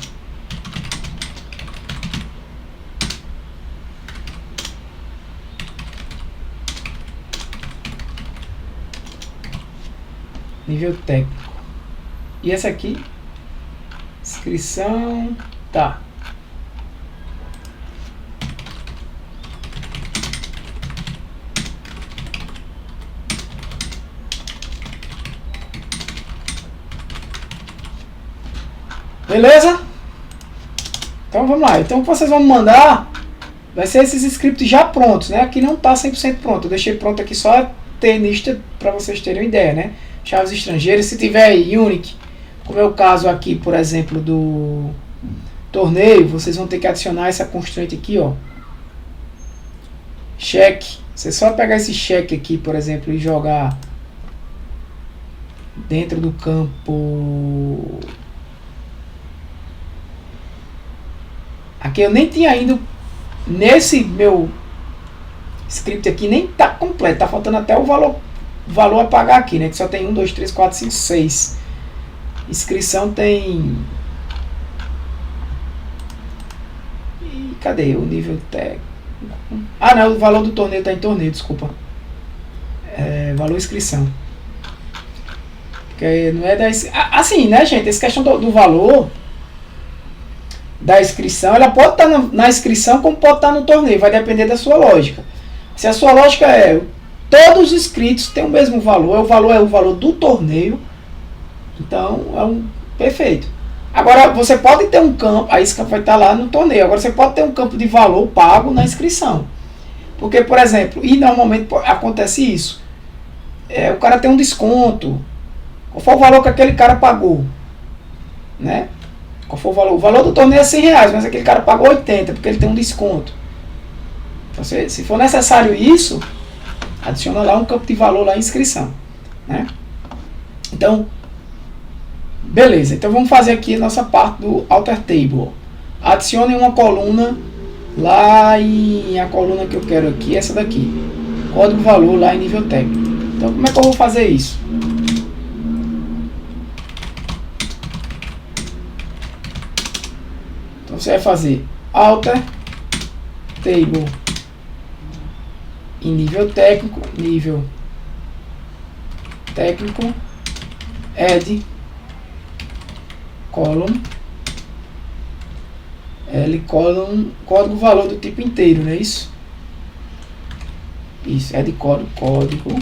Nível técnico. E essa aqui? Inscrição. Tá. Beleza? Então vamos lá. Então o que vocês vão mandar vai ser esses scripts já prontos, né? Aqui não está 100% pronto. Eu deixei pronto aqui só a tnista para vocês terem uma ideia, né? Chaves estrangeiras. Se tiver Unique, como é o caso aqui, por exemplo, do torneio, vocês vão ter que adicionar essa constraint aqui, ó. Check. Você só pegar esse check aqui, por exemplo, e jogar dentro do campo. Aqui eu nem tinha ido nesse meu script aqui, nem tá completo, tá faltando até o valor a pagar aqui, né? Que só tem 1, 2, 3, 4, 5, 6. Inscrição tem. E cadê o nível técnico? Ah, não, o valor do torneio tá em torneio, desculpa. Valor inscrição. Porque não é da. Assim, né, gente? Essa questão do valor da inscrição, ela pode estar na inscrição como pode estar no torneio, vai depender da sua lógica. Se a sua lógica é todos os inscritos têm o mesmo valor, o valor é o valor do torneio, então perfeito. Agora você pode ter um campo, aí esse campo vai estar lá no torneio, agora você pode ter um campo de valor pago na inscrição. Porque, por exemplo, e normalmente acontece isso, o cara tem um desconto, qual foi o valor que aquele cara pagou, né? Qual foi o valor? O valor do torneio é R$100, mas aquele cara pagou 80 porque ele tem um desconto. Então, se for necessário isso, adiciona lá um campo de valor lá em inscrição, né? Então, beleza. Então vamos fazer aqui a nossa parte do alter table. Adicione uma coluna lá em a coluna que eu quero aqui, essa daqui. Código valor lá em nível técnico. Então como é que eu vou fazer isso? Então você vai fazer alter table em nível técnico, add column L column, código valor do tipo inteiro, não é isso? Isso, add código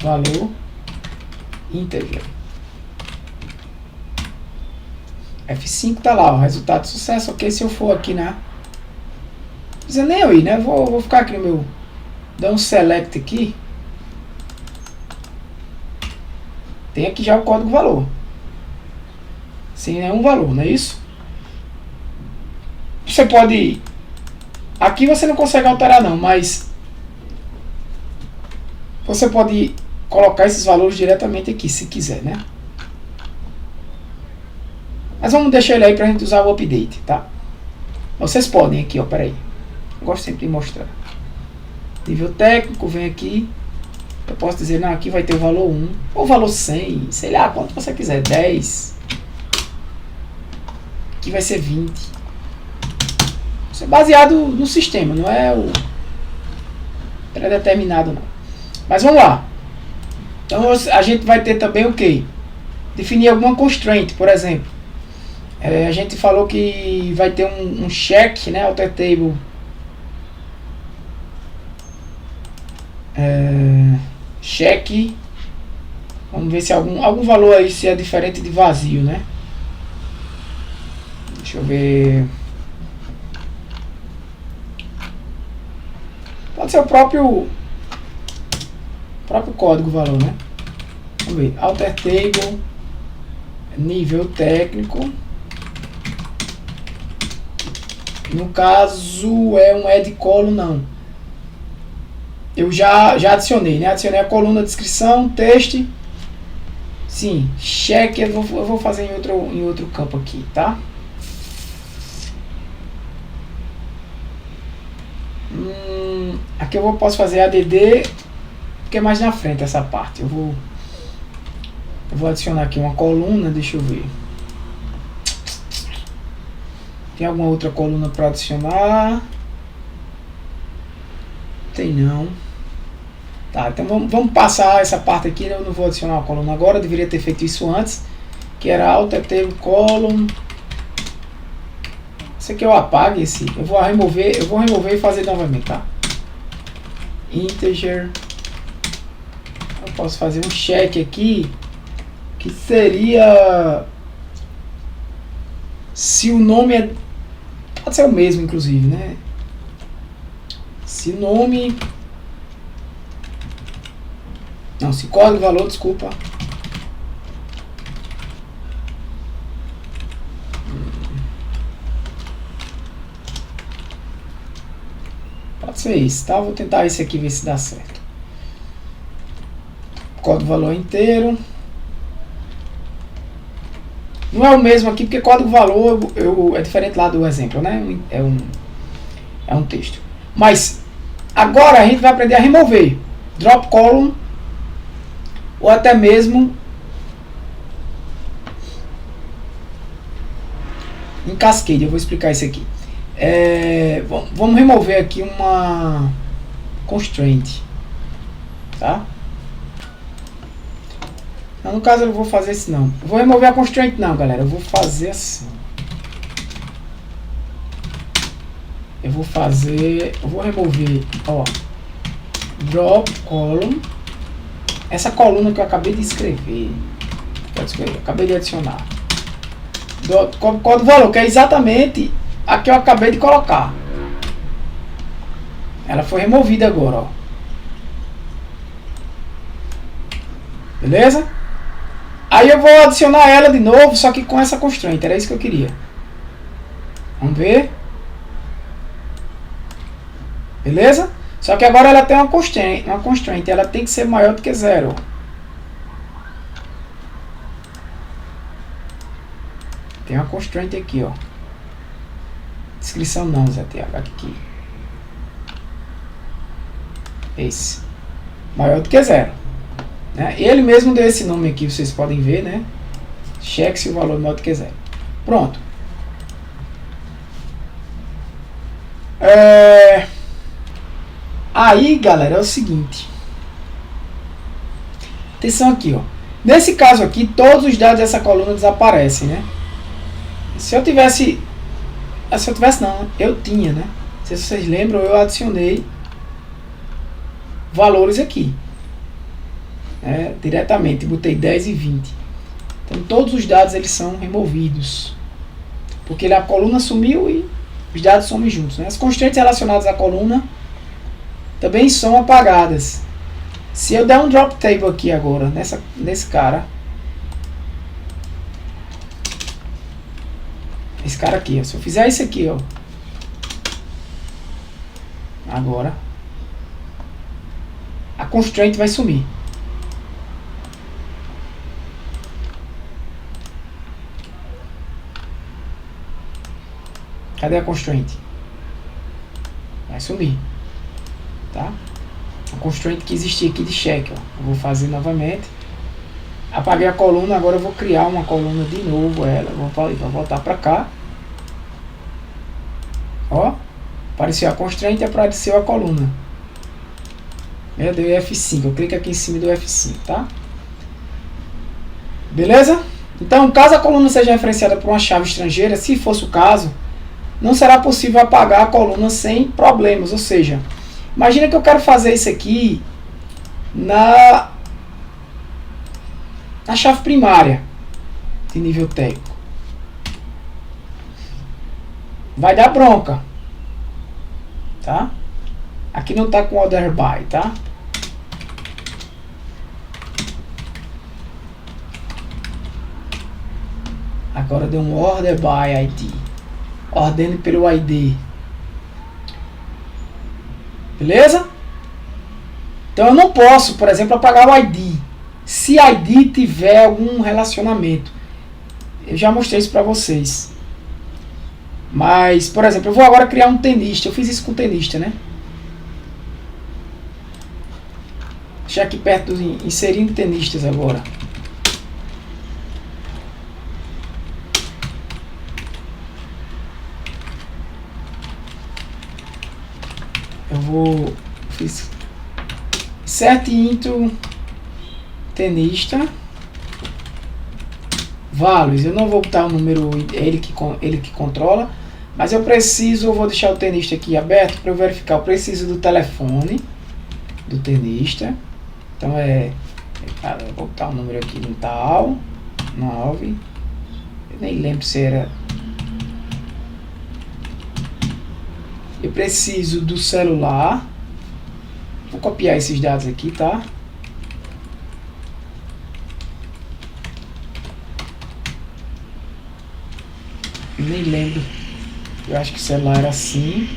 valor integer. F5 tá lá, o resultado de sucesso. Ok, se eu for aqui na... Não precisa nem eu ir, né? Vou ficar aqui no meu... Dar um select aqui. Tem aqui já o código valor. Sem nenhum valor, não é isso? Você pode... Aqui você não consegue alterar não, mas... Você pode colocar esses valores diretamente aqui, se quiser, né? Mas vamos deixar ele aí para a gente usar o update, tá? Vocês podem aqui, ó, peraí. Eu gosto sempre de mostrar. Nível técnico, vem aqui. Eu posso dizer, não, aqui vai ter o valor 1, ou o valor 100, sei lá, quanto você quiser, 10. Aqui vai ser 20. Isso é baseado no sistema, não é o pré-determinado, não. Mas vamos lá. Então a gente vai ter também o quê? Definir alguma constraint, por exemplo. A gente falou que vai ter um check, né, alter table. Check. Vamos ver se algum valor aí se é diferente de vazio, né? Deixa eu ver. Pode ser o próprio código valor, né? Vamos ver. Alter table, nível técnico. No caso é um add column, não. Eu já adicionei, né? Adicionei a coluna descrição, texto. Sim, check eu vou fazer em outro campo aqui, tá? Aqui eu posso fazer add, porque é mais na frente essa parte. Eu vou adicionar aqui uma coluna, deixa eu ver. Tem alguma outra coluna para adicionar? Tem não. Tá, então vamos passar essa parte aqui. Eu não vou adicionar uma coluna agora, eu deveria ter feito isso antes. Que era alter table column. Isso aqui eu apago esse. Eu vou remover e fazer novamente, tá? Integer. Eu posso fazer um check aqui, que seria se o nome é, pode ser o mesmo inclusive, né? Se nome, não, se código valor, desculpa, pode ser isso, tá? Vou tentar esse aqui, ver se dá certo. Código valor inteiro. Não é o mesmo aqui, porque código valor é diferente lá do exemplo, né? É um texto. Mas agora a gente vai aprender a remover drop column ou até mesmo em cascade. Eu vou explicar isso aqui. Vamos remover aqui uma constraint, tá? No caso eu não vou fazer isso não. Eu vou remover a constraint não, galera. Eu vou fazer assim. Eu vou remover, ó, drop column. Essa coluna que eu acabei de escrever. Acabei de adicionar. Código valor, que é exatamente a que eu acabei de colocar. Ela foi removida agora, ó. Beleza? Aí eu vou adicionar ela de novo, só que com essa constraint. Era isso que eu queria. Vamos ver. Beleza? Só que agora ela tem uma constraint. Ela tem que ser maior do que 0. Tem uma constraint aqui, ó. Descrição não, ZTH aqui. Esse. Maior do que 0. Né? Ele mesmo deu esse nome aqui, vocês podem ver, né? Cheque se o valor é maior do que 0. Pronto. Aí, galera, é o seguinte. Atenção aqui, ó. Nesse caso aqui, todos os dados dessa coluna desaparecem, né? Se eu tivesse não, eu tinha, né? Se vocês lembram, eu adicionei valores aqui. Diretamente, botei 10 e 20. Então todos os dados eles são removidos, porque a coluna sumiu e os dados somem juntos, né? As constantes relacionadas à coluna também são apagadas. Se eu der um drop table aqui agora nesse cara, esse cara aqui, ó, se eu fizer isso aqui, ó, agora a constraint vai sumir. Cadê a constraint? Vai sumir, tá? A constraint que existia aqui de check, ó. Eu vou fazer novamente. Apaguei a coluna, agora eu vou criar uma coluna de novo, vou voltar para cá. Ó, apareceu a constraint e apareceu a coluna. Eu dei F5, eu clico aqui em cima do F5, tá? Beleza? Então, caso a coluna seja referenciada por uma chave estrangeira, se fosse o caso, não será possível apagar a coluna sem problemas. Ou seja, imagina que eu quero fazer isso aqui na chave primária de nível técnico. Vai dar bronca, tá? Aqui não está com order by, tá? Agora deu um order by ID. Ordene pelo ID. Beleza? Então eu não posso, por exemplo, apagar o ID. Se ID tiver algum relacionamento. Eu já mostrei isso para vocês. Mas, por exemplo, eu vou agora criar um tenista. Eu fiz isso com tenista, né? Deixa aqui perto do inserindo tenistas agora. fiz set into tenista values. Eu não vou botar o número, ele que controla, mas eu vou deixar o tenista aqui aberto para eu verificar. Eu preciso do telefone do tenista. Então eu vou botar o número aqui no tal 9. Eu nem lembro se era. Eu preciso do celular. Vou copiar esses dados aqui, tá? Eu nem lembro. Eu acho que o celular era assim.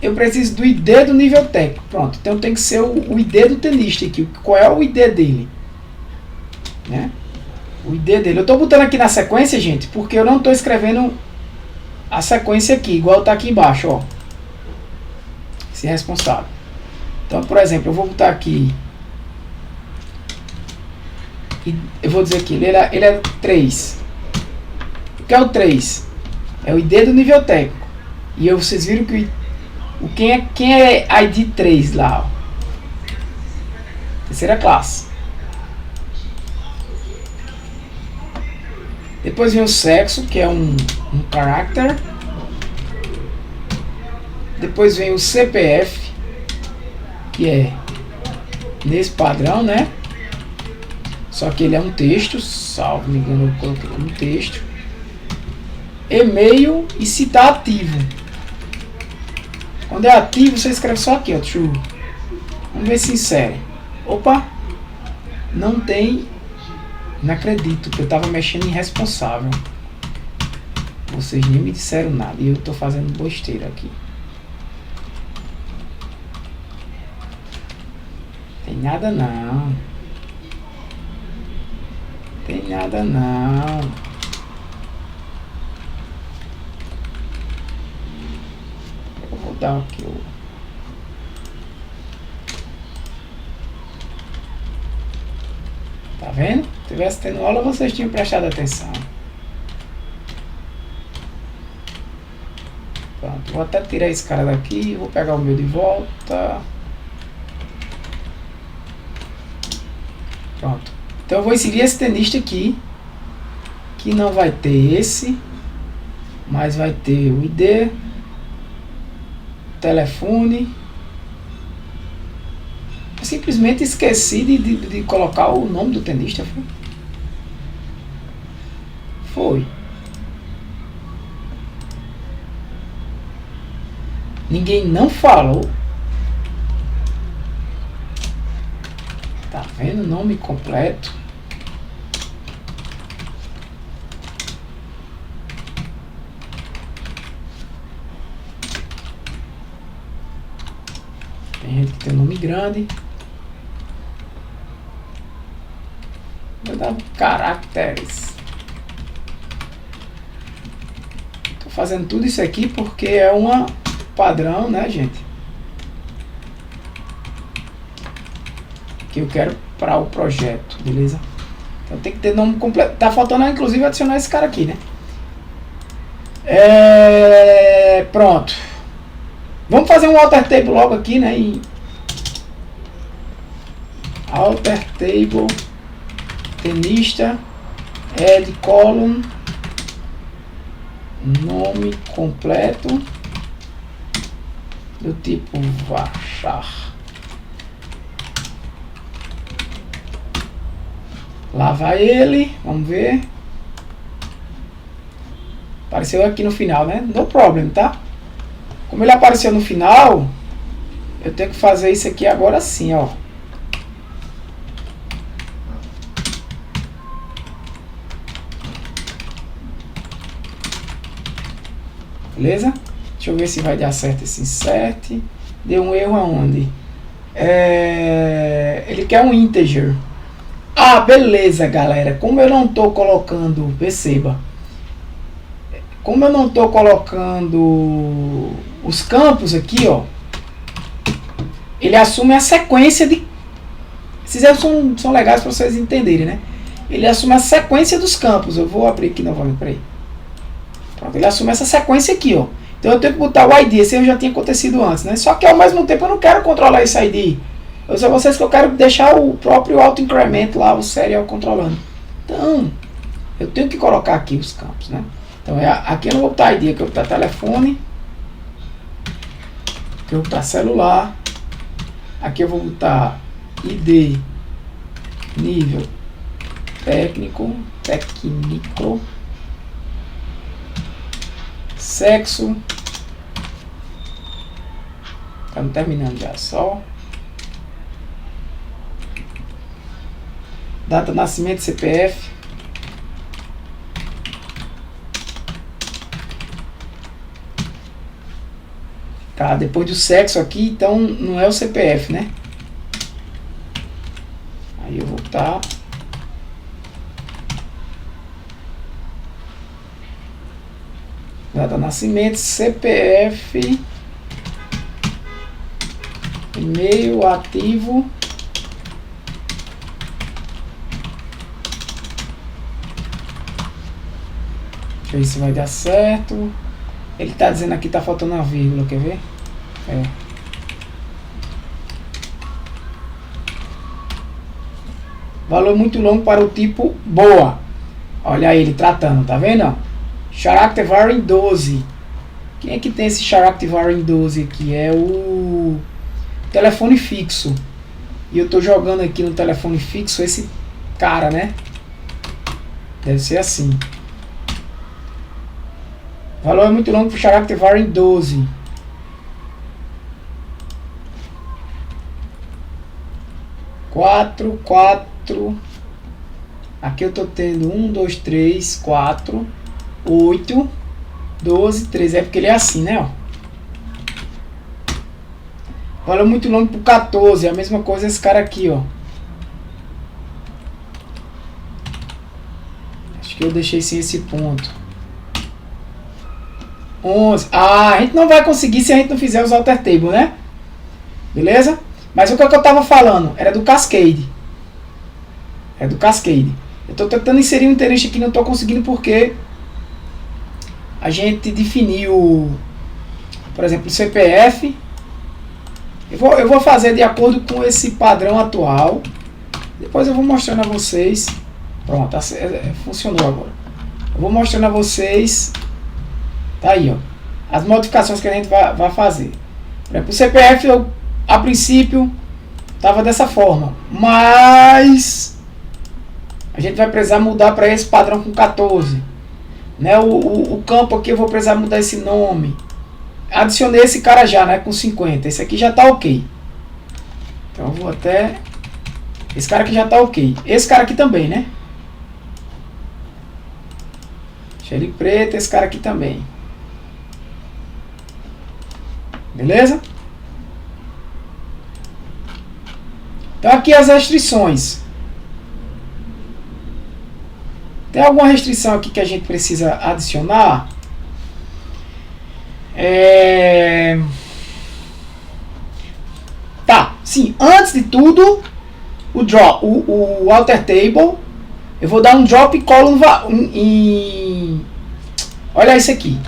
Eu preciso do ID do nível técnico. Pronto. Então tem que ser o ID do tenista aqui. Qual é o ID dele? Né? O ID dele. Eu estou botando aqui na sequência, gente, porque eu não estou escrevendo a sequência aqui, igual está aqui embaixo, ó. Esse responsável. Então, por exemplo, eu vou botar aqui. Eu vou dizer aqui, ele é 3. O que é o 3? É o ID do nível técnico. E vocês viram que quem é ID 3 lá, ó? Terceira classe. Depois vem o sexo, que é um character. Depois vem o CPF, que é nesse padrão, né? Só que ele é um texto, salvo me engano, eu coloquei como texto. E-mail e se está ativo. Quando é ativo, você escreve só aqui, ó, true. Vamos ver se insere. Opa! Não tem. Não acredito que eu estava mexendo em responsável. Vocês nem me disseram nada e eu estou fazendo besteira aqui. Tem nada não. Tem nada não. Eu vou dar aqui o... Tá vendo? Se tivesse tendo aula, vocês tinham prestado atenção. Pronto, vou até tirar esse cara daqui. Vou pegar o meu de volta. Pronto. Então eu vou inserir esse tenista aqui. Que não vai ter esse. Mas vai ter o ID. Telefone. Eu simplesmente esqueci de colocar o nome do tenista. Foi. Ninguém não falou. Tá vendo? Nome completo. Tem gente que tem nome grande. Vou dar caracteres. Tô fazendo tudo isso aqui porque é uma padrão, né, gente? Que eu quero para o projeto, beleza? Então tem que ter nome completo. Tá faltando, inclusive, adicionar esse cara aqui, né? Pronto. Vamos fazer um alter table logo aqui, né? Alter table tenista add column nome completo do tipo varchar. Lá vai ele, vamos ver. Apareceu aqui no final, né? No problem, tá? Como ele apareceu no final, eu tenho que fazer isso aqui agora sim, ó. Beleza? Deixa eu ver se vai dar certo esse insert. Deu um erro aonde? Ele quer um integer. Ah, beleza, galera. Como eu não estou colocando, perceba. Como eu não estou colocando os campos aqui, ó. Ele assume a sequência de... Esses erros são legais para vocês entenderem, né? Ele assume a sequência dos campos. Eu vou abrir aqui novamente, peraí. Ele assume essa sequência aqui, ó. Então eu tenho que botar o ID, esse já tinha acontecido antes, né? Só que ao mesmo tempo eu não quero controlar esse ID. Eu sei a vocês que eu quero deixar o próprio auto-incremento lá, o serial controlando. Então, eu tenho que colocar aqui os campos, né? Então aqui eu não vou botar ID, aqui eu vou botar telefone. Aqui eu vou botar celular. Aqui eu vou botar ID, nível técnico, sexo. Estamos terminando já, só. Data de nascimento, CPF. Tá, depois do sexo aqui, então não é o CPF, né? Aí eu vou botar data de nascimento, CPF, e-mail ativo, deixa eu ver se vai dar certo. Ele tá dizendo aqui, tá faltando uma vírgula, quer ver? É. Valor muito longo para o tipo boa. Olha aí ele tratando, tá vendo? Character Varying 12. Quem é que tem esse Character Varying 12 aqui? É o telefone fixo. E eu tô jogando aqui no telefone fixo esse cara, né? Deve ser assim. Valor é muito longo para o Character Varying 12. Quatro. Aqui eu tô tendo 1, 2, 3, 4, 8, 12, 13. É porque ele é assim, né? Ó. Valor muito longo pro 14. É a mesma coisa esse cara aqui, ó. Acho que eu deixei sem esse ponto. 11. Ah, a gente não vai conseguir se a gente não fizer os alter table, né? Beleza? Mas o que eu tava falando era do Cascade. É do Cascade. Eu tô tentando inserir um interesse aqui, não tô conseguindo porque a gente definiu, por exemplo, o CPF. Eu vou fazer de acordo com esse padrão atual. Depois eu vou mostrando a vocês. Pronto, funcionou agora. Eu vou mostrando a vocês. Tá aí, ó. As modificações que a gente vai fazer. Por exemplo, o CPF, eu, a princípio, estava dessa forma. Mas a gente vai precisar mudar para esse padrão com 14. Né? O campo aqui eu vou precisar mudar esse nome. Adicionei esse cara já, né? Com 50. Esse aqui já tá ok. Então eu vou até... Esse cara aqui já tá ok. Esse cara aqui também, né? Deixa ele preto. Esse cara aqui também. Beleza? Então aqui as restrições. Tem alguma restrição aqui que a gente precisa adicionar? Tá, sim, antes de tudo, o alter table, eu vou dar um drop column em... Olha isso aqui.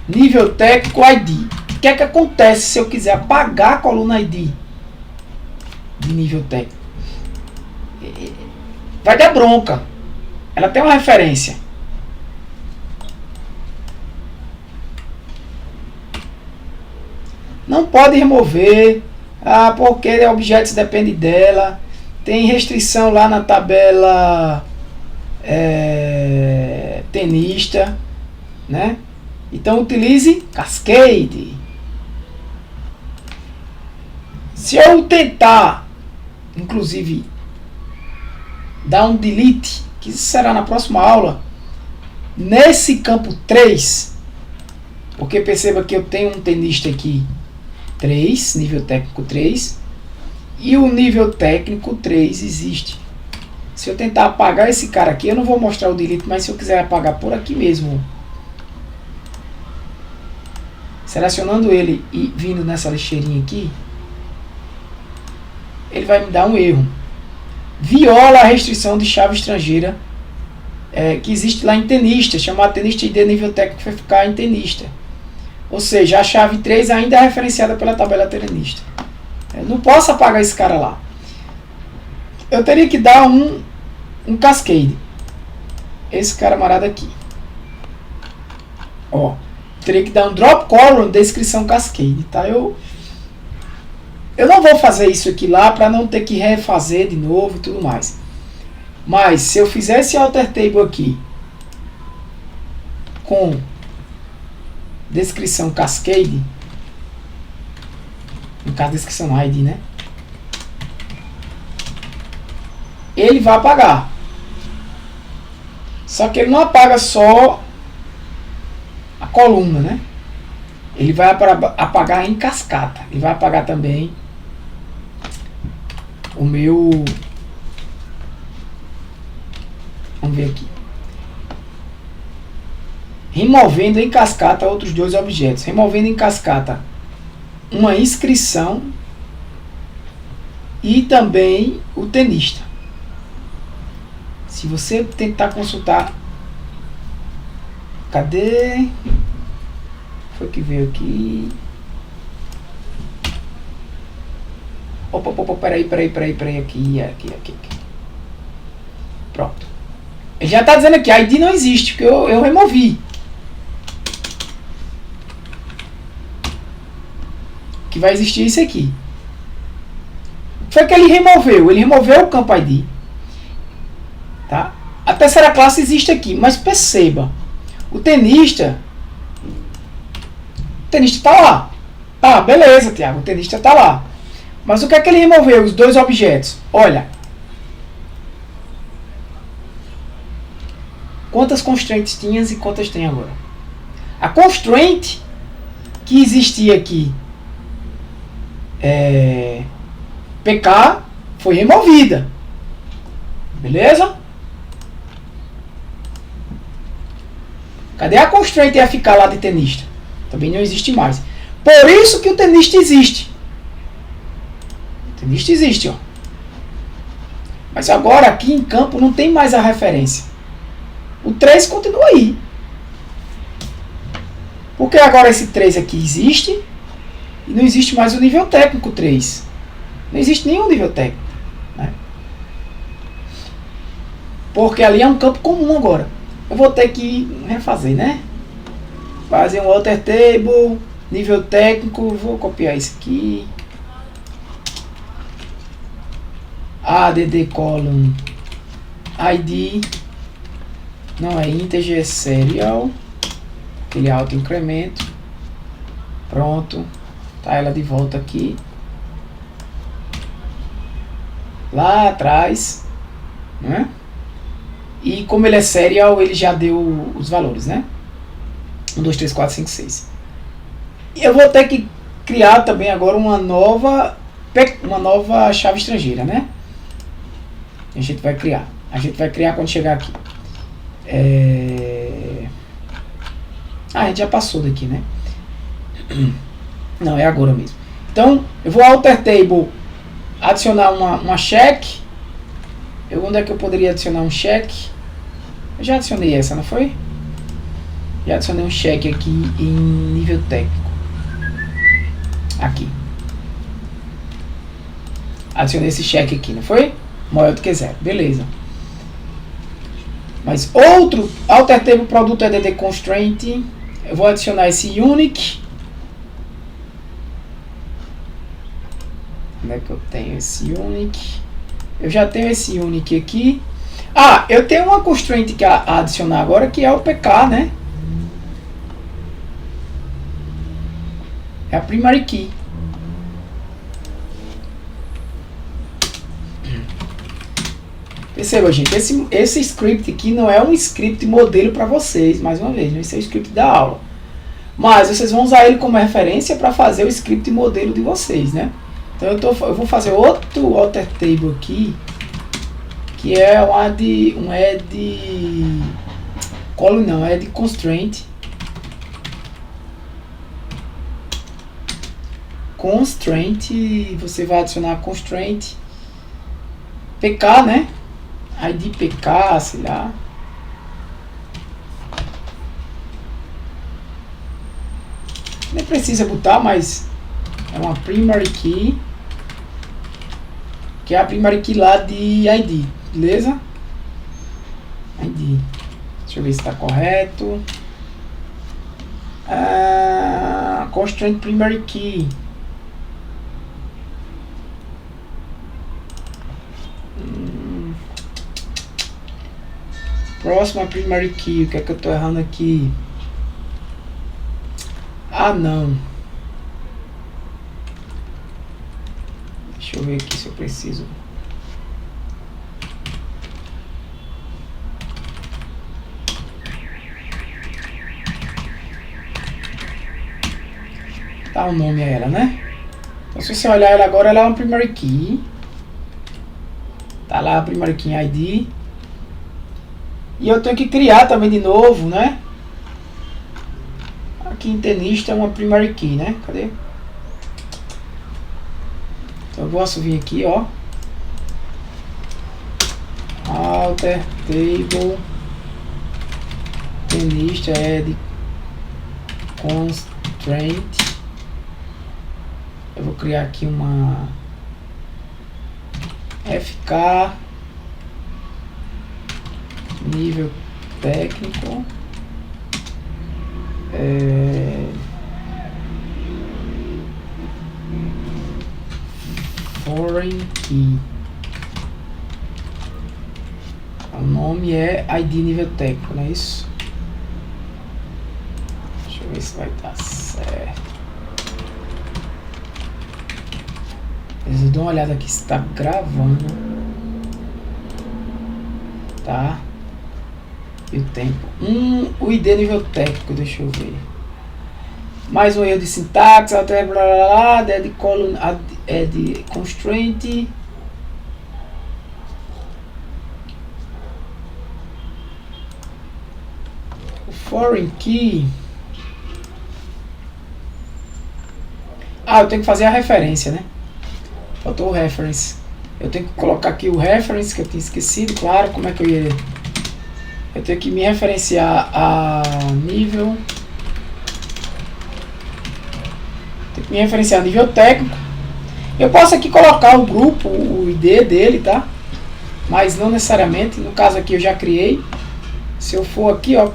Nível técnico ID. O que é que acontece se eu quiser apagar a coluna ID de nível técnico? Vai dar bronca. Ela tem uma referência. Não pode remover. Ah, porque objetos depende dela. Tem restrição lá na tabela tenista, né? Então utilize Cascade. Se eu tentar, inclusive, dar um delete, que isso será na próxima aula, nesse campo 3, porque perceba que eu tenho um tenista aqui 3, nível técnico 3, e o nível técnico 3 existe. Se eu tentar apagar esse cara aqui, eu não vou mostrar o delete, mas se eu quiser apagar por aqui mesmo, selecionando ele e vindo nessa lixeirinha aqui, ele vai me dar um erro. Viola a restrição de chave estrangeira que existe lá em tenista, chamado tenista ID nível técnico vai ficar em tenista. Ou seja, a chave 3 ainda é referenciada pela tabela tenista. Eu não posso apagar esse cara lá. Eu teria que dar um cascade. Esse camarada aqui. Ó, teria que dar um drop column descrição cascade, tá? Eu não vou fazer isso aqui lá para não ter que refazer de novo e tudo mais. Mas se eu fizer esse alter table aqui com descrição cascade, no caso descrição ID, né? Ele vai apagar. Só que ele não apaga só a coluna, né? Ele vai apagar em cascata. Ele vai apagar também o meu... Vamos ver aqui. Removendo em cascata outros dois objetos. Removendo em cascata uma inscrição e também o tenista. Se você tentar consultar... Cadê? Foi que veio aqui. Opa, peraí, aqui. Pronto. Ele já está dizendo aqui, a ID não existe, porque eu removi. Que vai existir isso aqui. Foi que ele removeu. Ele removeu o campo ID. Tá? A terceira classe existe aqui, mas perceba. O tenista está lá. Ah, beleza, Tiago, o tenista está lá. Mas o que é que ele removeu? Os dois objetos. Olha. Quantas constraints tinhas e quantas tem agora? A constraint que existia aqui, PK, foi removida. Beleza? Cadê a constraint ia ficar lá de tenista? Também não existe mais. Por isso que o tenista existe. O tenista existe, ó. Mas agora aqui em campo não tem mais a referência. O 3 continua aí. Porque agora esse 3 aqui existe e não existe mais o nível técnico 3. Não existe nenhum nível técnico, né? Porque ali é um campo comum agora. Eu vou ter que refazer, né? Fazer um alter table, nível técnico, vou copiar isso aqui. add column ID, não é integer, é serial, aquele auto incremento. Pronto, tá ela de volta aqui. Lá atrás, né? E como ele é serial, ele já deu os valores, né? 1, 2, 3, 4, 5, 6. E eu vou ter que criar também agora uma nova chave estrangeira, né? A gente vai criar. A gente vai criar quando chegar aqui. A gente já passou daqui, né? Não, é agora mesmo. Então, eu vou alter table, adicionar uma check. Onde é que eu poderia adicionar um check? Eu já adicionei essa, não foi? Já adicionei um check aqui em nível técnico. Aqui. Adicionei esse check aqui, não foi? Maior do que 0. Beleza. Mas outro alter table produto add constraint. Eu vou adicionar esse unique. Onde é que eu tenho esse unique? Eu já tenho esse unique aqui. Ah, eu tenho uma constraint que a adicionar agora, que é o PK, né? É a primary key. Perceba, gente, esse script aqui não é um script modelo para vocês, mais uma vez, não é o script da aula. Mas vocês vão usar ele como referência para fazer o script modelo de vocês, né? Então eu vou fazer outro alter table aqui, que é um add column, não, add constraint. Constraint, você vai adicionar constraint PK, né? ID PK, sei lá. precisa botar, mas é uma primary key, que é a primary key lá de ID, beleza? ID. Deixa eu ver se está correto. Constraint primary key. Próxima primary key. O que é que eu estou errando aqui? Ah, não. Deixa eu ver aqui se eu preciso. Tá o nome a ela, né? Então, se você olhar ela agora, ela é uma primary key. Tá lá a primary key ID. E eu tenho que criar também de novo, né? Aqui em tenista é uma primary key, né? Cadê? Então eu posso vir aqui, ó. Alter, table, tenista, add, constraint. Eu vou criar aqui uma FK, nível técnico, foreign key. O nome é ID nível técnico, não é isso? Deixa eu ver se vai estar certo. Eu dou uma olhada aqui se está gravando. Tá? E o tempo. O ID nível técnico, deixa eu ver. Mais um erro de sintaxe, alter, blá blá blá, add column, add constraint. O foreign key. Eu tenho que fazer a referência, né? Faltou o reference. Eu tenho que colocar aqui o reference, que eu tinha esquecido, claro. Como é que eu ia... Eu tenho que me referenciar a nível... Tenho que me referenciar a nível técnico. Eu posso aqui colocar o grupo, o ID dele, tá? Mas não necessariamente. No caso aqui eu já criei. Se eu for aqui, ó,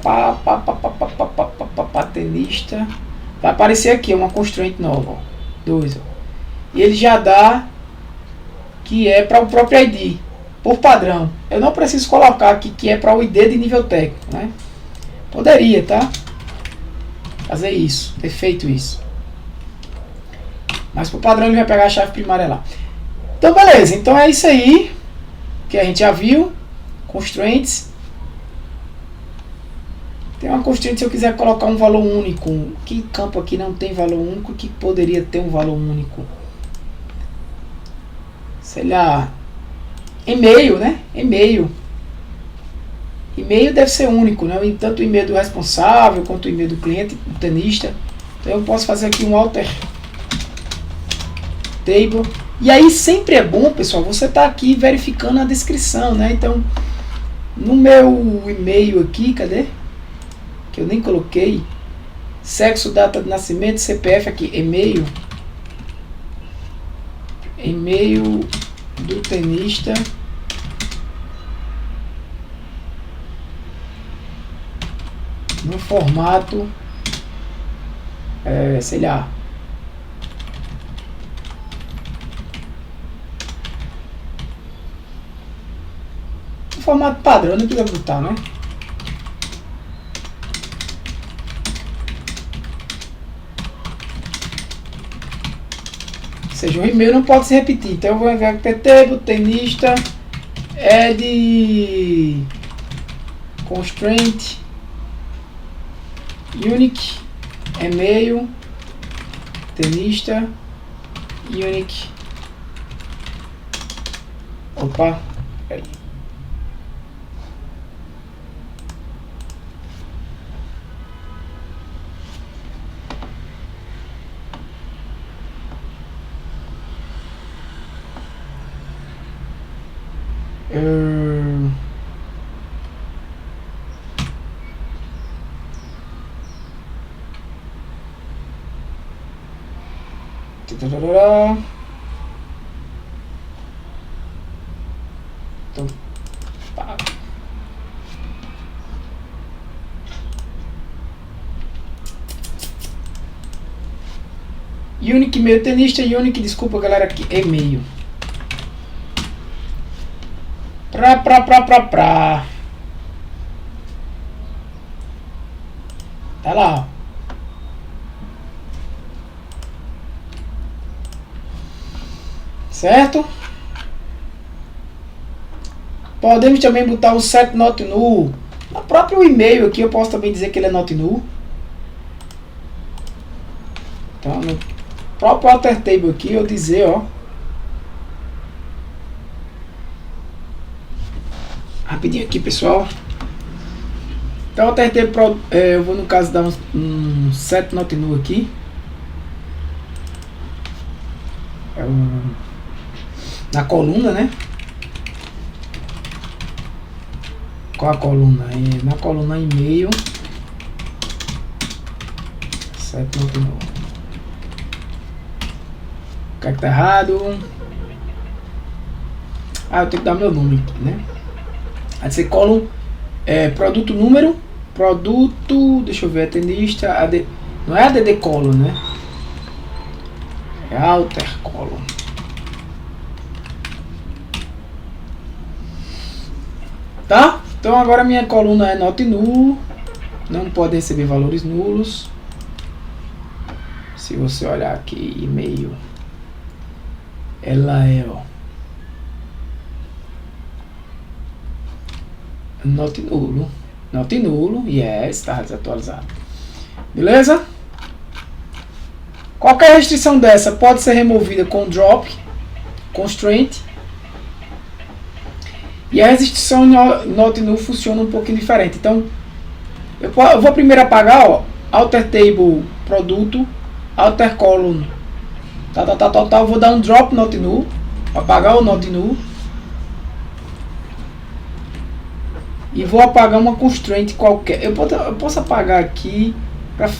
tenista, vai aparecer aqui uma constraint nova, ó, 2, ó. E ele já dá que é para o próprio ID, por padrão. Eu não preciso colocar aqui que é para o ID de nível técnico, né? Poderia, tá? Fazer isso, ter feito isso. Mas por padrão ele vai pegar a chave primária lá. Então beleza, então é isso aí que a gente já viu. Constraints. Tem uma constraint se eu quiser colocar um valor único. Que campo aqui não tem valor único que poderia ter um valor único? Sei lá, e-mail, né? E-mail. E-mail deve ser único, né? Tanto o e-mail do responsável quanto o e-mail do cliente, do tenista. Então eu posso fazer aqui um alter table. E aí sempre é bom, pessoal, você tá aqui verificando a descrição, né? Então, no meu e-mail aqui, cadê? Que eu nem coloquei. Sexo, data de nascimento, CPF aqui, e-mail. E-mail do tenista. No formato, sei lá, no formato padrão, não precisa botar, né? Ou seja, o e-mail não pode se repetir. Então eu vou enviar table, tenista, add constraint, unique, e-mail, tenista, unique. Opa, peraí. Então, pá. Unique e-mail tenista, Unique, desculpa galera, aqui e-mail. Pra. Tá lá, ó. Certo? Podemos também botar o set not null. No próprio e-mail aqui eu posso também dizer que ele é not null. Então no próprio alter table aqui eu dizer, ó. Rapidinho aqui, pessoal. Então alter table, eu vou no caso dar um set not null aqui. Na coluna, né? Qual a coluna? Na coluna e-mail. Set not null. O que é que tá errado? Eu tenho que dar meu nome aqui, né? Aí você cola produto número, produto, deixa eu ver, tenista, não é add column, né? É alter column. Tá? Então agora minha coluna é not null, não pode receber valores nulos. Se você olhar aqui, e-mail, ela é, ó, not nulo, yes, está desatualizado. Beleza? Qualquer restrição dessa pode ser removida com drop, constraint. E a restrição not null funciona um pouquinho diferente. Então, eu vou primeiro apagar, ó, alter table, produto, alter column, tal, vou dar um drop not null, apagar o not null. E vou apagar uma constraint qualquer. Eu posso apagar aqui para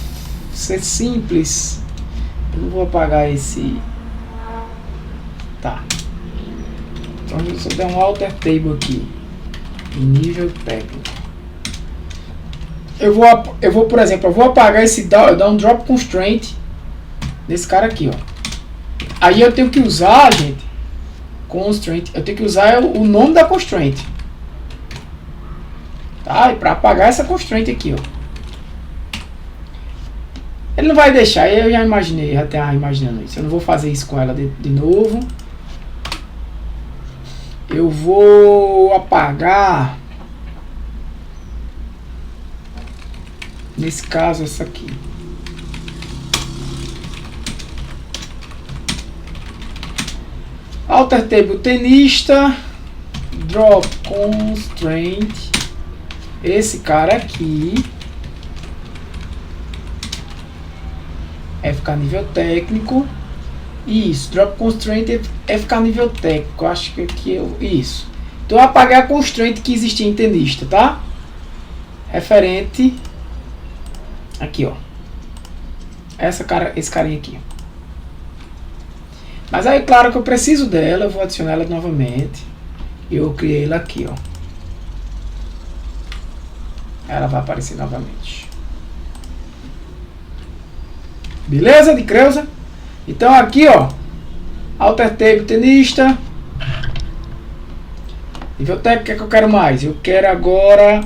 ser simples. Eu não vou apagar esse. Tá. Então eu só der um alter table aqui. Em nível técnico. Eu vou, por exemplo, eu vou apagar esse dar um drop constraint nesse cara aqui, ó. Aí eu tenho que usar, gente, constraint. Eu tenho que usar o nome da constraint. Tá? E para apagar essa constraint aqui, ó. Ele não vai deixar, eu já imaginei, já estava imaginando isso. Eu não vou fazer isso com ela de novo. Eu vou apagar, nesse caso, essa aqui. Alter table tenista, drop constraint, esse cara aqui. FK nível técnico. Isso, drop constraint FK nível técnico. Acho que aqui isso. Então eu apaguei a constraint que existia em tenista, tá? Referente aqui, ó. Esse carinha aqui. Mas aí, claro que eu preciso dela, eu vou adicionar ela novamente. Eu criei ela aqui, ó. Ela vai aparecer novamente. Beleza, de Creuza? Então aqui, ó, alter table tenista, nível técnico, o que é que eu quero mais? Eu quero agora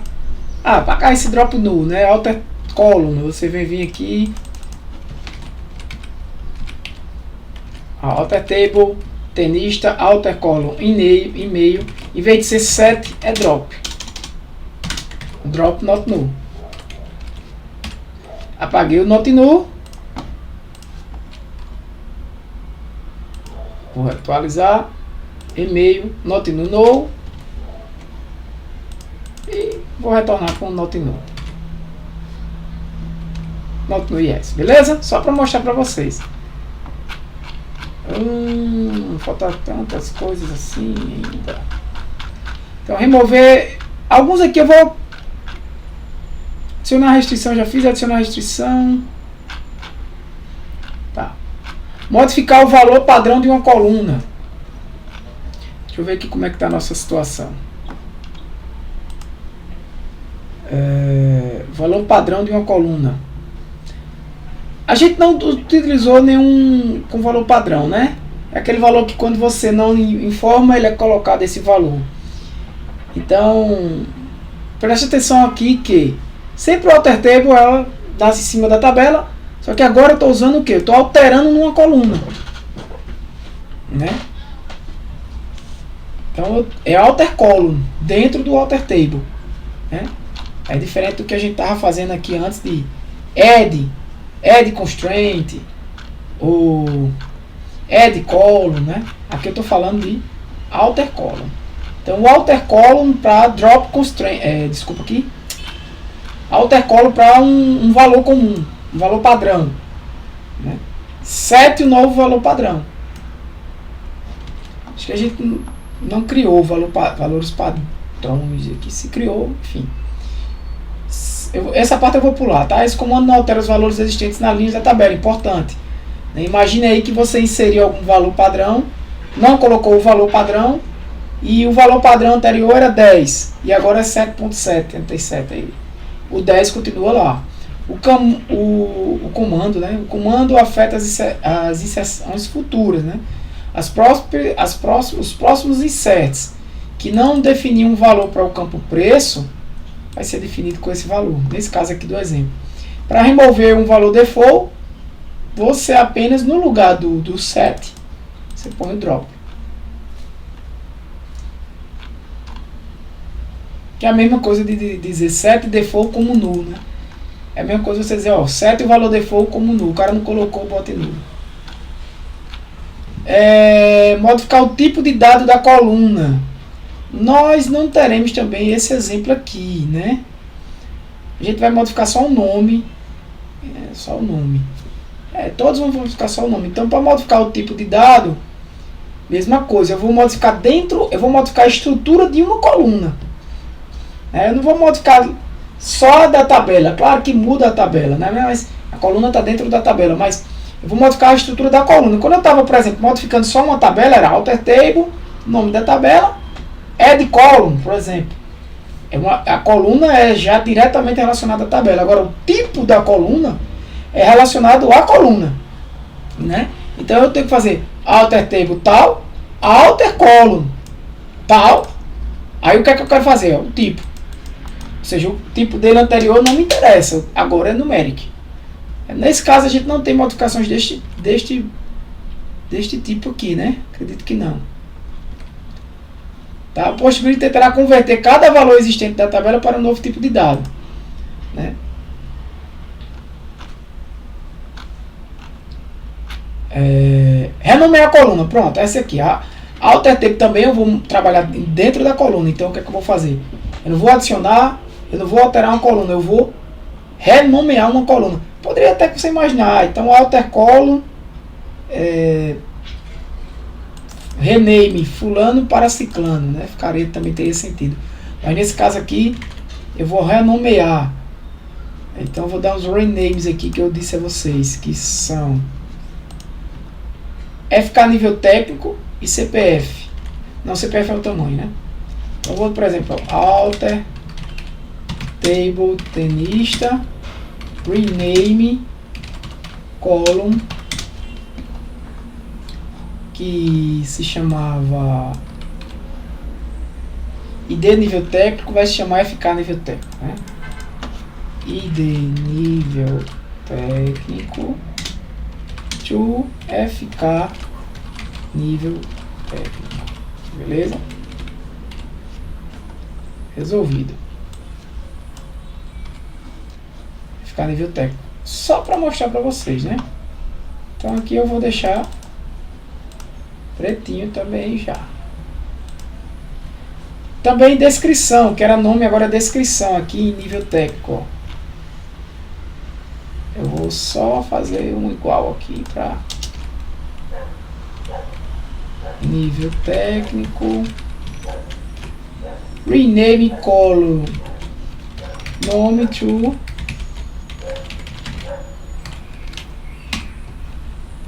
apagar esse drop null, né? Alter column, você vem vir aqui, alter table tenista, alter column, e-mail, em vez de ser set é drop not null. Apaguei o not null. Vou atualizar, e-mail, not null, e vou retornar com not null. Not null yes, beleza? Só para mostrar para vocês. Falta tantas coisas assim ainda. Então remover alguns aqui eu vou adicionar restrição, já fiz adicionar restrição. Tá. Modificar o valor padrão de uma coluna. Deixa eu ver aqui como é que está a nossa situação. Valor padrão de uma coluna. A gente não utilizou nenhum com valor padrão, né? É aquele valor que quando você não informa, ele é colocado esse valor. Então, preste atenção aqui que sempre o alter table ela nasce em cima da tabela, só que agora eu estou usando o que? Eu estou alterando numa coluna, né? Então é alter column dentro do alter table, né? É diferente do que a gente estava fazendo aqui antes de add constraint ou add column, né? Aqui eu estou falando de alter column. Então o alter column para drop constraint, desculpa aqui, alter column para um valor comum, um valor padrão, né? Set o novo valor padrão. Acho que a gente não criou valores padrões aqui, se criou, enfim. Essa parte eu vou pular, tá? Esse comando não altera os valores existentes na linha da tabela, importante. Imagine aí que você inseriu algum valor padrão, não colocou o valor padrão, e o valor padrão anterior era 10, e agora é 7.737 aí. O 10 continua lá. O comando, né? O comando afeta as inserções futuras, né? Os próximos inserts que não definiam um valor para o campo preço, vai ser definido com esse valor. Nesse caso aqui do exemplo. Para remover um valor default, você apenas no lugar do set, você põe o drop. Que é a mesma coisa de dizer set default como null, né? É a mesma coisa você dizer, ó, set o valor default como null. O cara não colocou, bota em null. Modificar o tipo de dado da coluna. Nós não teremos também esse exemplo aqui, né? A gente vai modificar só o nome. Só o nome. Todos vão modificar só o nome. Então, para modificar o tipo de dado, mesma coisa. Eu vou modificar a estrutura de uma coluna. Eu não vou modificar só da tabela. Claro que muda a tabela, né? Mas a coluna está dentro da tabela. Mas eu vou modificar a estrutura da coluna. Quando eu estava, por exemplo, modificando só uma tabela, era alter table, nome da tabela, add column, por exemplo. A coluna é já diretamente relacionada à tabela. Agora, o tipo da coluna é relacionado à coluna, né? Então, eu tenho que fazer alter table tal, alter column tal. Aí, o que é que eu quero fazer? O tipo. Ou seja, o tipo dele anterior não me interessa. Agora é numeric. Nesse caso, a gente não tem modificações deste tipo aqui, né? Acredito que não. Tá? O PostGrid tentará converter cada valor existente da tabela para um novo tipo de dado, né? Renomear a coluna. Pronto, essa aqui. A alter table também eu vou trabalhar dentro da coluna. Então, o que é que eu vou fazer? Eu não vou adicionar, eu não vou alterar uma coluna, eu vou renomear uma coluna. Poderia até que você imaginar, então alter column, rename fulano para ciclano, né? Também teria sentido. Mas nesse caso aqui, eu vou renomear. Então eu vou dar uns renames aqui que eu disse a vocês, que são FK nível técnico e CPF. Não, CPF é o tamanho, né? Então eu vou, por exemplo, alter table tenista rename column que se chamava ID nível técnico, vai se chamar FK nível técnico, né? ID nível técnico to FK nível técnico, beleza? Resolvido. FK nível técnico, só para mostrar para vocês, né? Então aqui eu vou deixar pretinho também já. Também descrição, que era nome, agora é descrição aqui em nível técnico, ó. Eu vou só fazer um igual aqui para nível técnico. Rename column nome to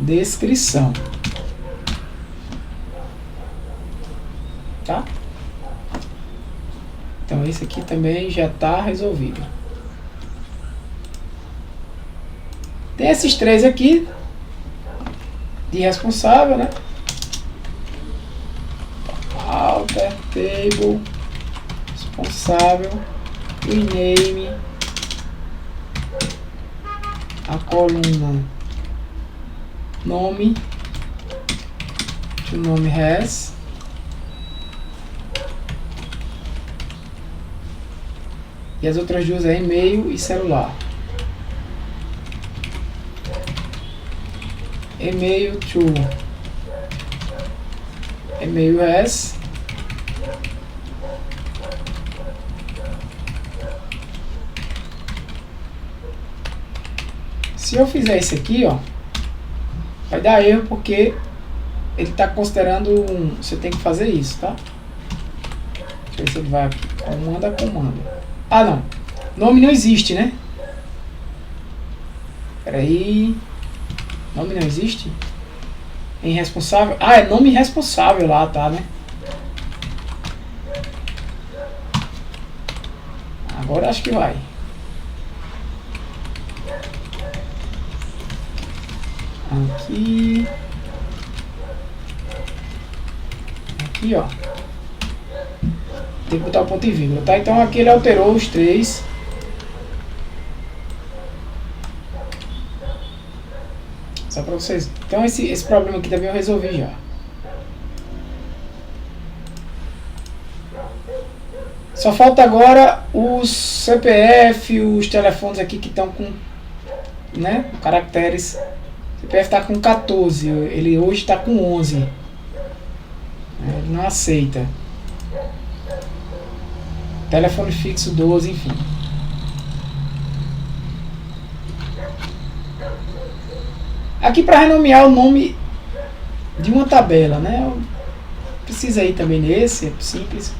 descrição. Tá? Então esse aqui também já está resolvido. Tem esses três aqui de responsável, né? Alter, table, responsável, rename, a coluna nome, que o nome has, e as outras duas é e-mail e celular. E-mail to e-mail has, se eu fizer isso aqui, ó, vai dar erro porque ele está considerando você tem que fazer isso, tá? Deixa eu ver se ele vai aqui. Comando a comando. Ah, não. Nome não existe, né? Peraí. Nome não existe? Em responsável? Ah, é nome responsável lá, tá, né? Agora acho que vai. Aqui. Aqui, ó. Tem que botar o ponto e vírgula, tá? Então aqui ele alterou os três. Só pra vocês. Então esse problema aqui também eu resolvi já. Só falta agora os CPF, os telefones aqui que estão com, né, caracteres. O CPF está com 14, ele hoje está com 11. Ele não aceita. Telefone fixo 12, enfim. Aqui para renomear o nome de uma tabela, né? Precisa ir também nesse, é simples.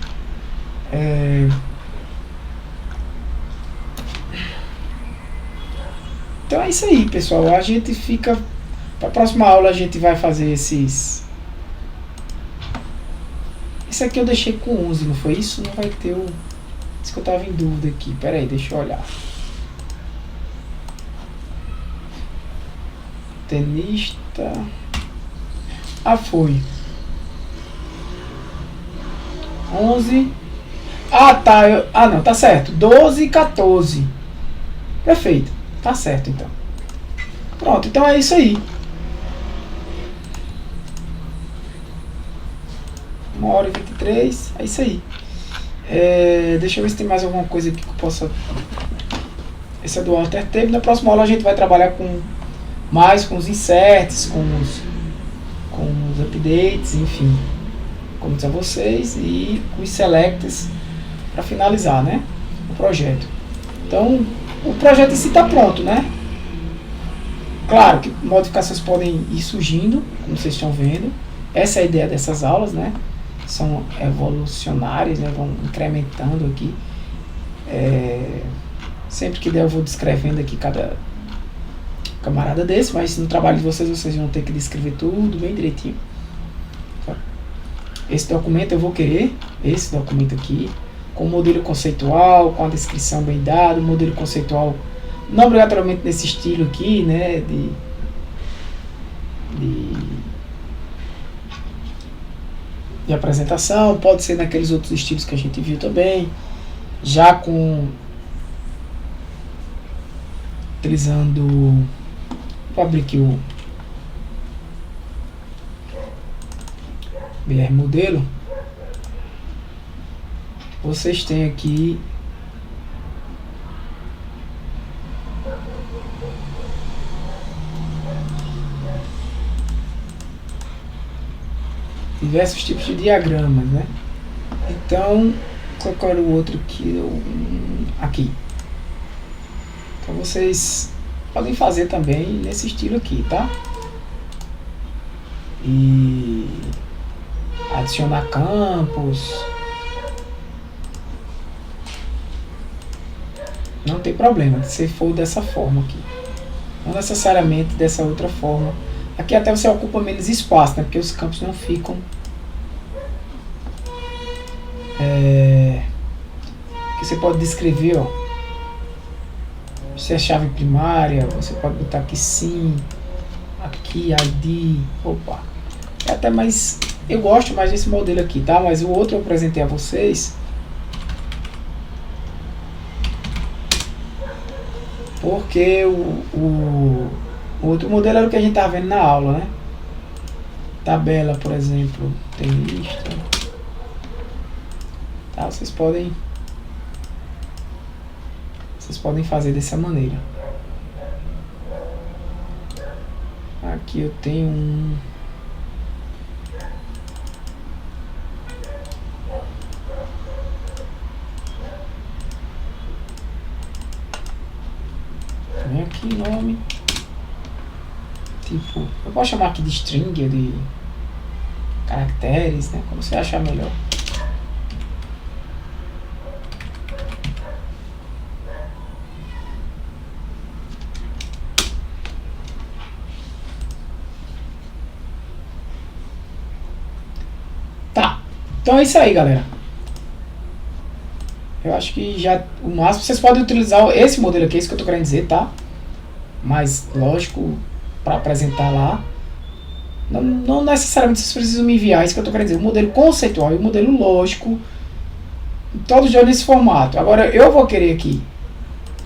Então é isso aí, pessoal. A gente fica... Para a próxima aula a gente vai fazer esses... Esse aqui eu deixei com 11, não foi isso? Não vai ter o... Isso que eu estava em dúvida aqui. Pera aí, deixa eu olhar. Tenista... Ah, foi. 11... Ah, tá. Não, tá certo. 12 e 14. Perfeito. Tá certo, então. Pronto, então é isso aí. 1h23. É isso aí. Deixa eu ver se tem mais alguma coisa aqui que eu possa... Esse é do alter table. Na próxima aula a gente vai trabalhar com os inserts, com os updates, enfim. Como disse a vocês. E com os selects para finalizar, né, o projeto. Então, o projeto em si está pronto, né? Claro que modificações podem ir surgindo, como vocês estão vendo. Essa é a ideia dessas aulas, né? São evolucionárias, né? Vão incrementando aqui. Sempre que der eu vou descrevendo aqui cada camarada desse, mas no trabalho de vocês vão ter que descrever tudo bem direitinho. Esse documento eu vou querer, esse documento aqui, com o modelo conceitual, com a descrição bem dada, o modelo conceitual não obrigatoriamente nesse estilo aqui, né, de apresentação, pode ser naqueles outros estilos que a gente viu também, já utilizando, vou abrir aqui o BR modelo. Vocês têm aqui diversos tipos de diagramas, né? Então, qual era o outro aqui? Aqui. Então vocês podem fazer também nesse estilo aqui, tá? E adicionar campos. Não tem problema se for dessa forma aqui. Não necessariamente dessa outra forma. Aqui até você ocupa menos espaço, né? Porque os campos não ficam... que você pode descrever, ó. Se é chave primária, você pode botar aqui sim, aqui ID, opa. É até mais... Eu gosto mais desse modelo aqui, tá? Mas o outro eu apresentei a vocês. Porque o outro modelo era o que a gente estava vendo na aula, né? Tabela, por exemplo, tem lista. Tá? Vocês podem fazer dessa maneira. Aqui eu tenho um... Vem aqui nome. Tipo, eu posso chamar aqui de string, de caracteres, né? Como você achar melhor. Tá. Então é isso aí, galera. Eu acho que já o máximo vocês podem utilizar esse modelo aqui, é isso que eu tô querendo dizer, tá? Mas lógico, para apresentar lá, não necessariamente vocês precisam me enviar, isso que eu tô querendo dizer, o modelo conceitual e o modelo lógico, todos já nesse formato. Agora eu vou querer aqui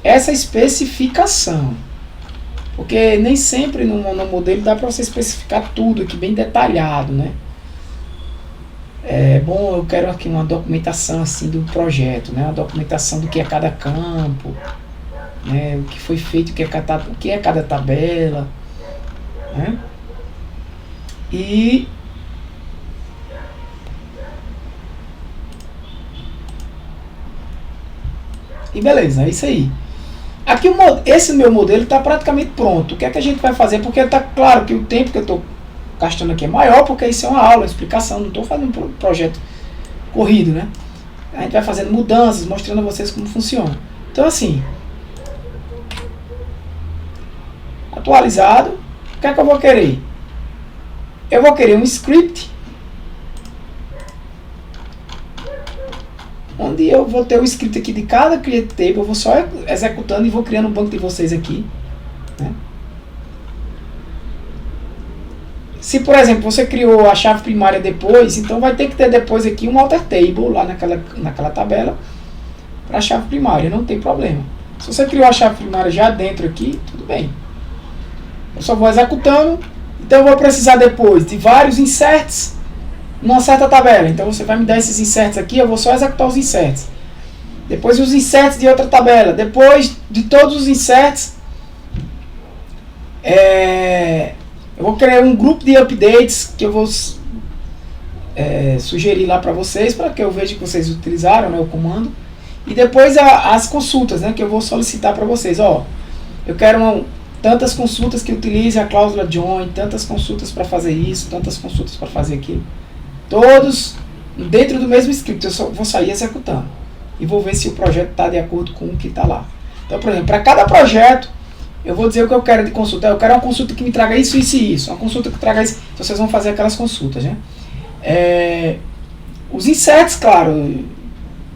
essa especificação, porque nem sempre no modelo dá para você especificar tudo aqui bem detalhado, né? É bom, eu quero aqui uma documentação assim do projeto, né? Uma documentação do que é cada campo, né? O que foi feito, o que é cada tabela, né? E beleza, é isso aí. Aqui esse meu modelo está praticamente pronto. O que é que a gente vai fazer? Porque está claro que o tempo que eu estou gastando aqui é maior, porque isso é uma aula, uma explicação, não estou fazendo um projeto corrido, né? A gente vai fazendo mudanças, mostrando a vocês como funciona. Então assim, atualizado, o que é que eu vou querer? Eu vou querer um script onde eu vou ter o script aqui de cada create table, eu vou só executando e vou criando um banco de vocês aqui, né? Se, por exemplo, você criou a chave primária depois, então vai ter que ter depois aqui um alter table lá naquela tabela para a chave primária, não tem problema. Se você criou a chave primária já dentro aqui, tudo bem. Eu só vou executando, então eu vou precisar depois de vários inserts numa certa tabela. Então você vai me dar esses inserts aqui, eu vou só executar os inserts. Depois os inserts de outra tabela. Depois de todos os inserts, eu vou criar um grupo de updates que eu vou sugerir lá para vocês, para que eu veja que vocês utilizaram, né, o comando. E depois as consultas, né, que eu vou solicitar para vocês. Ó, eu quero tantas consultas que utilize a cláusula join, tantas consultas para fazer isso, tantas consultas para fazer aquilo. Todos dentro do mesmo script, eu só vou sair executando. E vou ver se o projeto está de acordo com o que está lá. Então, por exemplo, para cada projeto, eu vou dizer o que eu quero de consulta. Eu quero uma consulta que me traga isso, isso e isso. Uma consulta que traga isso. Então, vocês vão fazer aquelas consultas, né? Os inserts, claro,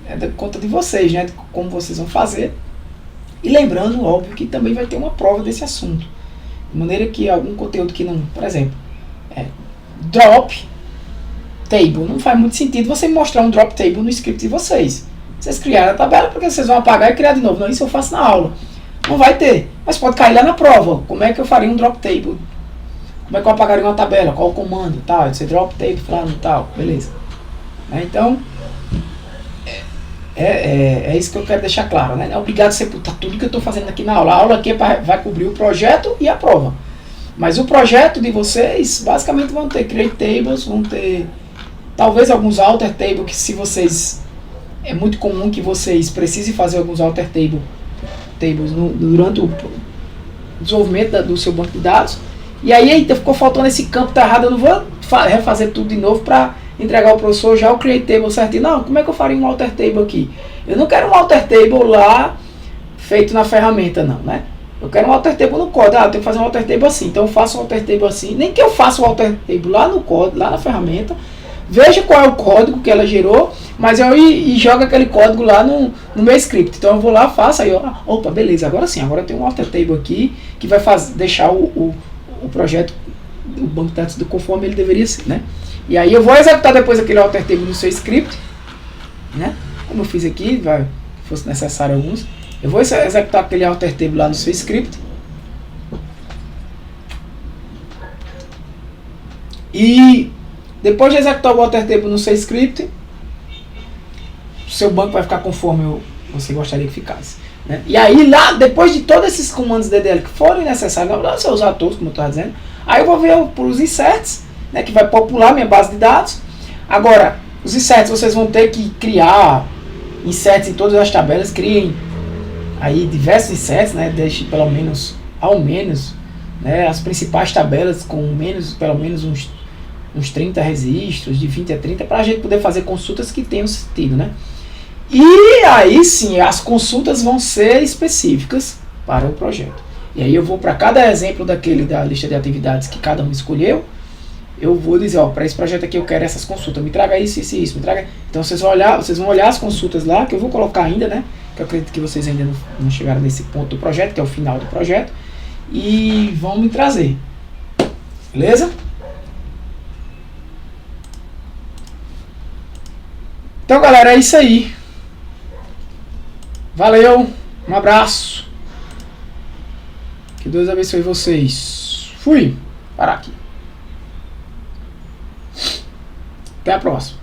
é da conta de vocês, né? De como vocês vão fazer. E lembrando, óbvio, que também vai ter uma prova desse assunto. De maneira que algum conteúdo que não... Por exemplo, drop table. Não faz muito sentido você me mostrar um drop table no script de vocês. Vocês criaram a tabela porque vocês vão apagar e criar de novo. Não, isso eu faço na aula. Não vai ter. Mas pode cair lá na prova. Como é que eu faria um drop table? Como é que eu apagaria uma tabela? Qual o comando? Tal. Você drop table, fulano, tal. Beleza. Então, é isso que eu quero deixar claro, né? Não é obrigado a executar tudo que eu estou fazendo aqui na aula. A aula aqui vai cobrir o projeto e a prova. Mas o projeto de vocês, basicamente, vão ter create tables, vão ter talvez alguns alter tables, que se vocês... É muito comum que vocês precisem fazer alguns alter tables durante o desenvolvimento do seu banco de dados. E aí, eita, ficou faltando esse campo, tá errado, eu não vou refazer tudo de novo para entregar ao professor já o create table certinho. Não, como é que eu faria um alter table aqui? Eu não quero um alter table lá feito na ferramenta, não, né? Eu quero um alter table no código. Eu tenho que fazer um alter table assim. Então eu faço um alter table assim. Nem que eu faça o alter table lá no código, lá na ferramenta. Veja qual é o código que ela gerou, mas eu jogo aquele código lá no meu script. Então eu vou lá, faço aí, ó, opa, beleza, agora sim, agora eu tenho um alter table aqui que vai deixar o projeto, o banco de dados do conforme ele deveria ser, né? E aí eu vou executar depois aquele alter table no seu script, né? Como eu fiz aqui, se fosse necessário alguns. Eu vou executar aquele alter table lá no seu script. E depois de executar o alter table no seu script, o seu banco vai ficar conforme você gostaria que ficasse, né? E aí lá, depois de todos esses comandos DDL que forem necessários, na verdade você usar todos, como eu estava dizendo, aí eu vou ver para os inserts, né, que vai popular minha base de dados. Agora, os inserts vocês vão ter que criar inserts em todas as tabelas, criem aí diversos inserts, né, deixe pelo menos, ao menos, né, as principais tabelas com pelo menos uns 30 registros, de 20 a 30, para a gente poder fazer consultas que tenham sentido, né? E aí sim, as consultas vão ser específicas para o projeto. E aí eu vou para cada exemplo da lista de atividades que cada um escolheu, eu vou dizer, ó, para esse projeto aqui eu quero essas consultas, me traga isso, me traga. Então vocês vão olhar as consultas lá, que eu vou colocar ainda, né? Que eu acredito que vocês ainda não chegaram nesse ponto do projeto, que é o final do projeto, e vão me trazer. Beleza? Então, galera, é isso aí. Valeu, um abraço. Que Deus abençoe vocês. Fui. Parar aqui. Até a próxima.